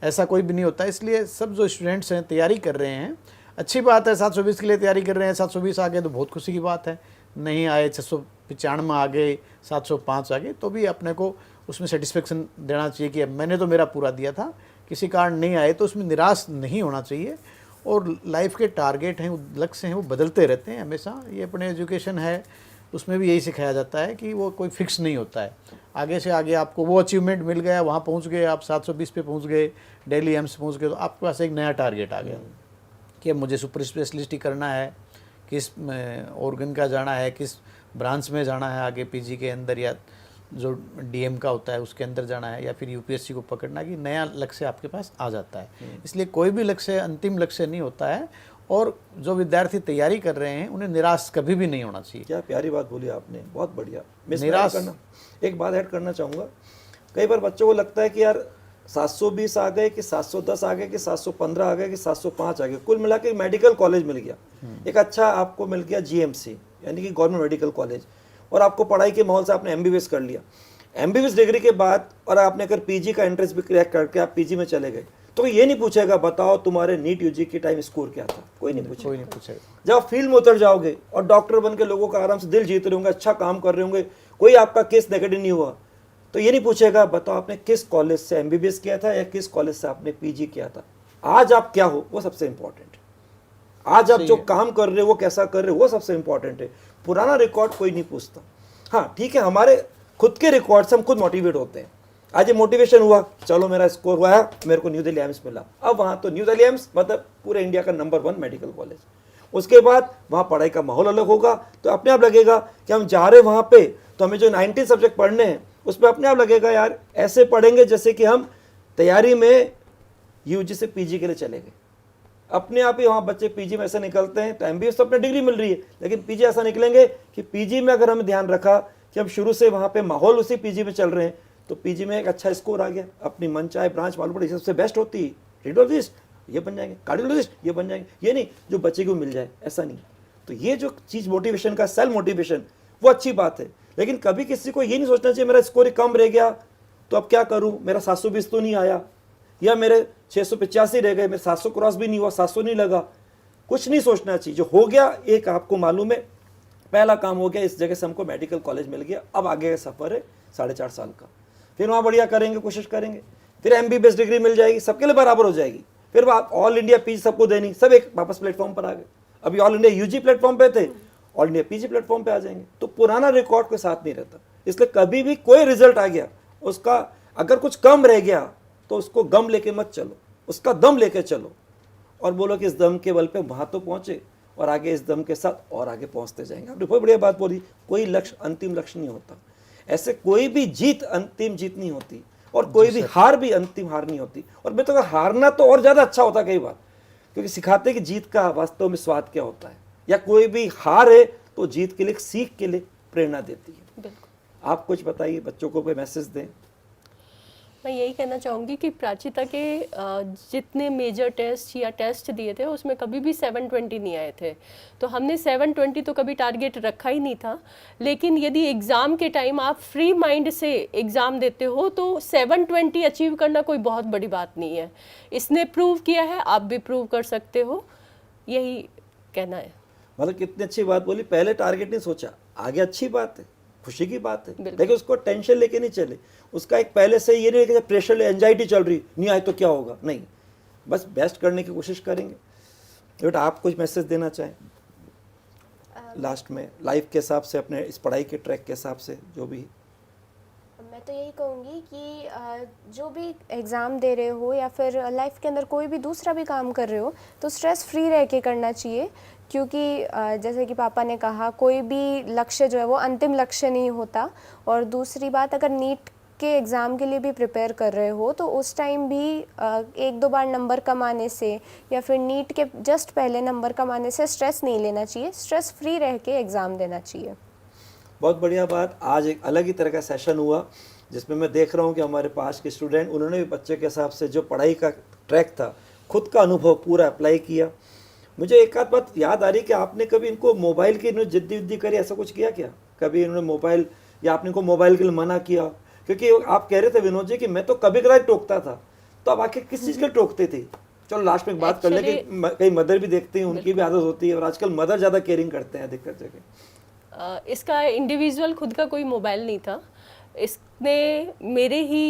ऐसा कोई भी नहीं होता। इसलिए सब जो स्टूडेंट्स हैं तैयारी कर रहे हैं, अच्छी बात है, 720 के लिए तैयारी कर रहे हैं, 720 आ गए तो बहुत खुशी की बात है। नहीं आए 695 आ गए, 705 आ गए, तो भी अपने को उसमें सेटिस्फेक्शन देना चाहिए कि अब मैंने तो मेरा पूरा दिया था। किसी कारण नहीं आए तो उसमें निराश नहीं होना चाहिए। और लाइफ के टारगेट हैं, लक्ष्य हैं, वो बदलते रहते हैं हमेशा। ये अपने एजुकेशन है उसमें भी यही सिखाया जाता है कि वो कोई फिक्स नहीं होता है। आगे से आगे आपको वो अचीवमेंट मिल गया, वहाँ पहुँच गए आप, 720 पे पहुँच गए, दिल्ली एम्स पहुँच गए, तो आपके पास एक नया टारगेट आ गया कि अब मुझे सुपर स्पेशलिस्ट करना है, किस ऑर्गन का जाना है, किस ब्रांच में जाना है आगे पीजी के अंदर, या जो डीएम का होता है उसके अंदर जाना है, या फिर यूपीएससी को पकड़ना, कि नया लक्ष्य आपके पास आ जाता है। इसलिए कोई भी लक्ष्य अंतिम लक्ष्य नहीं होता है। और जो विद्यार्थी तैयारी कर रहे हैं उन्हें निराश कभी भी नहीं होना चाहिए। क्या प्यारी बात बोली आपने, बहुत बढ़िया। निराश करना, एक बात ऐड करना चाहूँगा, कई बार बच्चों को लगता है कि यार 720 आ गए कि 710 आ गए कि 715 आ गए कि 705 आ गए, कुल मिला के मेडिकल कॉलेज मिल गया, एक अच्छा आपको मिल गया जीएमसी यानी कि गवर्नमेंट मेडिकल कॉलेज, और आपको पढ़ाई के माहौल से आपने एमबीबीएस कर लिया। एमबीबीएस डिग्री के बाद और आपने अगर पीजी का एंट्रेंस भी क्रैक करके आप पीजी में चले गए, तो ये नहीं पूछेगा बताओ तुम्हारे नीट यूजी के टाइम स्कोर क्या था, कोई नहीं पूछेगा। जब आप फील्ड में उतर जाओगे और डॉक्टर बन के लोगों का आराम से दिल जीत रहे होंगे, अच्छा काम कर रहे होंगे, कोई आपका केस नेगेटिव नहीं हुआ, तो ये नहीं पूछेगा बताओ आपने किस कॉलेज से एमबीबीएस किया था या किस कॉलेज से आपने पीजी किया था। आज आप क्या हो वो सबसे इंपॉर्टेंट है, आज आप जो काम कर रहे हो वो कैसा कर रहे हो वो सबसे इंपॉर्टेंट है। पुराना रिकॉर्ड कोई नहीं पूछता। हाँ ठीक है, हमारे खुद के रिकॉर्ड से हम खुद मोटिवेट होते हैं। आज ये मोटिवेशन हुआ, चलो मेरा स्कोर हुआ है, मेरे को न्यू दिल्ली एम्स मिला। अब वहाँ तो न्यू दिल्ली एम्स मतलब पूरे इंडिया का नंबर 1 मेडिकल कॉलेज। उसके बाद वहाँ पढ़ाई का माहौल अलग होगा, तो अपने आप लगेगा कि हम जा रहे हैं वहाँ पे, तो हमें जो 19 सब्जेक्ट पढ़ने हैं उसमें अपने आप लगेगा यार ऐसे पढ़ेंगे जैसे कि हम तैयारी में यूजी से पीजी के लिए चले गए। अपने आप ही वहाँ बच्चे पीजी में ऐसे निकलते हैं, तो एमबीबीएस तो अपने डिग्री मिल रही है, लेकिन पीजी ऐसा निकलेंगे कि पीजी में अगर हमें ध्यान रखा कि हम शुरू से वहाँ पे माहौल उसी पीजी में चल रहे हैं, तो पीजी में एक अच्छा स्कोर आ गया, अपनी मन चाहे ब्रांच मालूम पड़ी सबसे बेस्ट होती है, रेडियोलॉजिस्ट ये बन जाएंगे, कार्डियोलॉजिस्ट ये बन जाएंगे, ये नहीं जो बच्चे को मिल जाए, ऐसा नहीं। तो ये जो चीज़ मोटिवेशन का सेल्फ मोटिवेशन वो अच्छी बात है, लेकिन कभी किसी को ये नहीं सोचना चाहिए मेरा स्कोर कम रह गया तो अब क्या करूँ, मेरा 720 तो नहीं आया, या मेरे 685 रह गए, मेरे 700 क्रॉस भी नहीं हुआ, 700 नहीं लगा। कुछ नहीं सोचना चाहिए, जो हो गया एक आपको मालूम है, पहला काम हो गया, इस जगह से हमको मेडिकल कॉलेज मिल गया, अब आगे का सफ़र है 4.5 साल का, फिर वहाँ बढ़िया करेंगे, कोशिश करेंगे, फिर एमबीबीएस डिग्री मिल जाएगी, सबके लिए बराबर हो जाएगी, फिर आप ऑल इंडिया पीजी सबको देनी, सब एक वापस प्लेटफॉर्म पर आ गए। अभी ऑल इंडिया यूजी प्लेटफॉर्म पे थे, ऑल इंडिया पीजी प्लेटफॉर्म पे आ जाएंगे। तो पुराना रिकॉर्ड के साथ नहीं रहता, इसलिए कभी भी कोई रिजल्ट आ गया उसका अगर कुछ कम रह गया तो उसको गम लेके मत चलो, उसका दम लेके चलो और बोलो कि इस दम के बल पे वहाँ तो पहुँचे और आगे इस दम के साथ और आगे पहुँचते जाएंगे। आपने बहुत बढ़िया बात बोली, कोई लक्ष्य अंतिम लक्ष्य नहीं होता, ऐसे कोई भी जीत अंतिम जीत नहीं होती और कोई भी हार भी अंतिम हार नहीं होती। और मैं तो हारना तो और ज़्यादा अच्छा होता कई बार, क्योंकि सिखाते कि जीत का वास्तव में स्वाद क्या होता है, या कोई भी हार है तो जीत के लिए सीख के लिए प्रेरणा देती है। बिल्कुल। आप कुछ बताइए, बच्चों को कोई मैसेज दें। मैं यही कहना चाहूँगी कि प्राचीता के जितने मेजर टेस्ट या टेस्ट दिए थे उसमें कभी भी 720 नहीं आए थे, तो हमने 720 तो कभी टारगेट रखा ही नहीं था। लेकिन यदि एग्ज़ाम के टाइम आप फ्री माइंड से एग्ज़ाम देते हो तो 720 अचीव करना कोई बहुत बड़ी बात नहीं है। इसने प्रूव किया है, आप भी प्रूव कर सकते हो, यही कहना है। मतलब कितनी अच्छी बात बोली, पहले टारगेट नहीं सोचा, आगे अच्छी बात है, खुशी की बात है, लेकिन उसको टेंशन लेके नहीं चले। उसका एक पहले से ये नहीं कि प्रेशर ले एंजाइटी चल रही, नहीं आए तो क्या होगा, नहीं, बस बेस्ट करने की कोशिश करेंगे। बेटा आप कुछ मैसेज देना चाहें लास्ट में, लाइफ के हिसाब से, अपने इस पढ़ाई के ट्रैक के हिसाब से, जो भी? मैं तो यही कहूँगी कि जो भी एग्ज़ाम दे रहे हो या फिर लाइफ के अंदर कोई भी दूसरा भी काम कर रहे हो तो स्ट्रेस फ्री रह के करना चाहिए, क्योंकि जैसे कि पापा ने कहा कोई भी लक्ष्य जो है वो अंतिम लक्ष्य नहीं होता। और दूसरी बात, अगर नीट के एग्ज़ाम के लिए भी प्रिपेयर कर रहे हो तो उस टाइम भी एक दो बार नंबर कम आने से या फिर नीट के जस्ट पहले नंबर कम आने से स्ट्रेस नहीं लेना चाहिए, स्ट्रेस फ्री रह के एग्ज़ाम देना चाहिए। बहुत बढ़िया बात। आज एक अलग ही तरह का सेशन हुआ जिसमें मैं देख रहा हूँ कि हमारे पास के स्टूडेंट, उन्होंने भी बच्चे के हिसाब से जो पढ़ाई का ट्रैक था, खुद का अनुभव पूरा अप्लाई किया। मुझे एक आध बात याद आ रही कि आपने कभी इनको मोबाइल की इन्होंने जिद्दी विद्दी करी, ऐसा कुछ किया क्या? कभी इन्होंने मोबाइल, या आपने इनको मोबाइल के लिए मना किया? क्योंकि आप कह रहे थे विनोद जी कि मैं तो कभी कभार टोकता था, तो आप आखिर किस चीज़ के टोकते थे? चलो लास्ट में एक बात कर ले कि कई मदर भी देखते हैं, उनकी भी आदत होती है, और आजकल मदर ज़्यादा केयरिंग करते हैं अधिकतर जगह। इसका इंडिविजुअल खुद का कोई मोबाइल नहीं था, इसने मेरे ही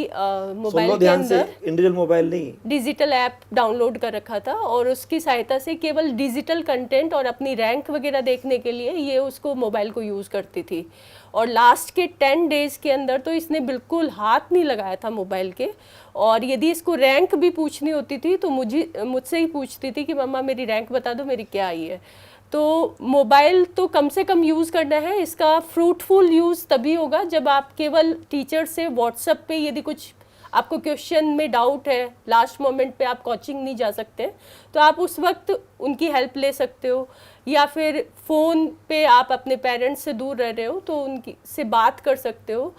मोबाइल के अंदर इंडिविजुअल मोबाइल नहीं, डिजिटल ऐप डाउनलोड कर रखा था और उसकी सहायता से केवल डिजिटल कंटेंट और अपनी रैंक वगैरह देखने के लिए ये उसको मोबाइल को यूज़ करती थी। और लास्ट के 10 डेज़ के अंदर तो इसने बिल्कुल हाथ नहीं लगाया था मोबाइल के, और यदि इसको रैंक भी पूछनी होती थी तो मुझसे ही पूछती थी कि मम्मा मेरी रैंक बता दो, मेरी क्या आई है। तो मोबाइल तो कम से कम यूज़ करना है। इसका फ्रूटफुल यूज़ तभी होगा जब आप केवल टीचर से व्हाट्सएप पे यदि कुछ आपको क्वेश्चन में डाउट है, लास्ट मोमेंट पे आप कोचिंग नहीं जा सकते, तो आप उस वक्त उनकी हेल्प ले सकते हो, या फिर फ़ोन पे आप अपने पेरेंट्स से दूर रह रहे हो तो उनकी से बात कर सकते हो।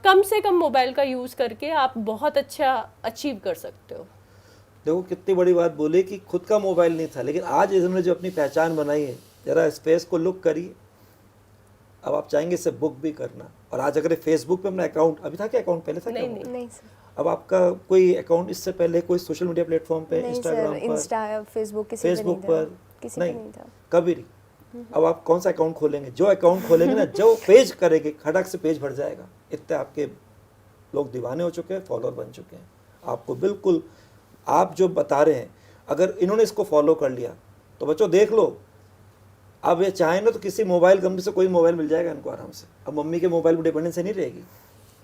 कम से कम मोबाइल का यूज़ करके आप बहुत अच्छा अचीव कर सकते हो। देखो कितनी बड़ी बात बोली कि खुद का मोबाइल नहीं था, लेकिन आज इन्होंने जो अपनी पहचान बनाई है, जरा स्पेस को लुक करिए। अब आप चाहेंगे इससे बुक भी करना, और आज अगर फेसबुक पे अपना अकाउंट, अभी था क्या अकाउंट, पहले था क्या? नहीं सर। अब आपका कोई अकाउंट इससे पहले कोई सोशल मीडिया प्लेटफॉर्म पे, नहीं इंस्टाग्राम सर, पर, इंस्टा फेसबुक फेसबुक पर किसी पे नहीं था कभी नहीं। अब आप कौन सा अकाउंट खोलेंगे? जो अकाउंट खोलेंगे ना, जो पेज करेंगे, खटक से पेज भर जाएगा। इतने आपके लोग दीवाने हो चुके हैं, फॉलोअर बन चुके हैं। आपको बिल्कुल, आप जो बता रहे हैं, अगर इन्होंने इसको फॉलो कर लिया तो बच्चों देख लो, अब ये चाहें ना तो किसी मोबाइल कंपनी से कोई मोबाइल मिल जाएगा इनको आराम से। अब मम्मी के मोबाइल पर डिपेंडेंसी नहीं रहेगी,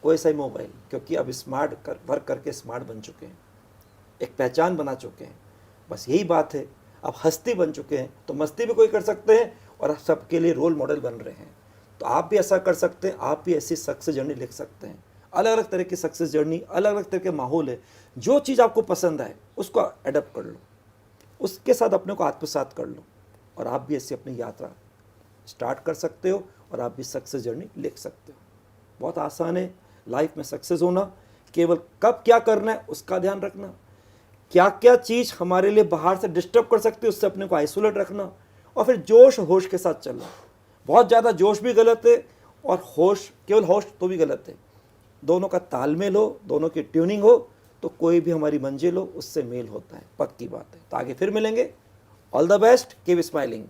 कोई सा ही मोबाइल, क्योंकि अब स्मार्ट वर्क करके स्मार्ट बन चुके हैं, एक पहचान बना चुके हैं। बस यही बात है, अब हस्ती बन चुके हैं तो मस्ती भी कोई कर सकते हैं, और आप सबके लिए रोल मॉडल बन रहे हैं। तो आप भी ऐसा कर सकते हैं, आप भी ऐसी सक्सेस जर्नी लिख सकते हैं। अलग अलग तरह की सक्सेस जर्नी, अलग अलग तरह के माहौल है। जो चीज़ आपको पसंद आए उसको अडेप्ट कर लो, उसके साथ अपने को आत्मसात कर लो, और आप भी ऐसी अपनी यात्रा स्टार्ट कर सकते हो, और आप भी सक्सेस जर्नी लिख सकते हो। बहुत आसान है लाइफ में सक्सेस होना। केवल कब क्या करना है उसका ध्यान रखना, क्या क्या चीज़ हमारे लिए बाहर से डिस्टर्ब कर सकती है उससे अपने को आइसोलेट रखना, और फिर जोश होश के साथ चलना। बहुत ज़्यादा जोश भी गलत है, और होश, केवल होश तो भी गलत है। दोनों का तालमेल हो, दोनों की ट्यूनिंग हो, तो कोई भी हमारी मंजिल हो उससे मेल होता है, पक्की बात है। तो आगे फिर मिलेंगे। All the best, keep smiling.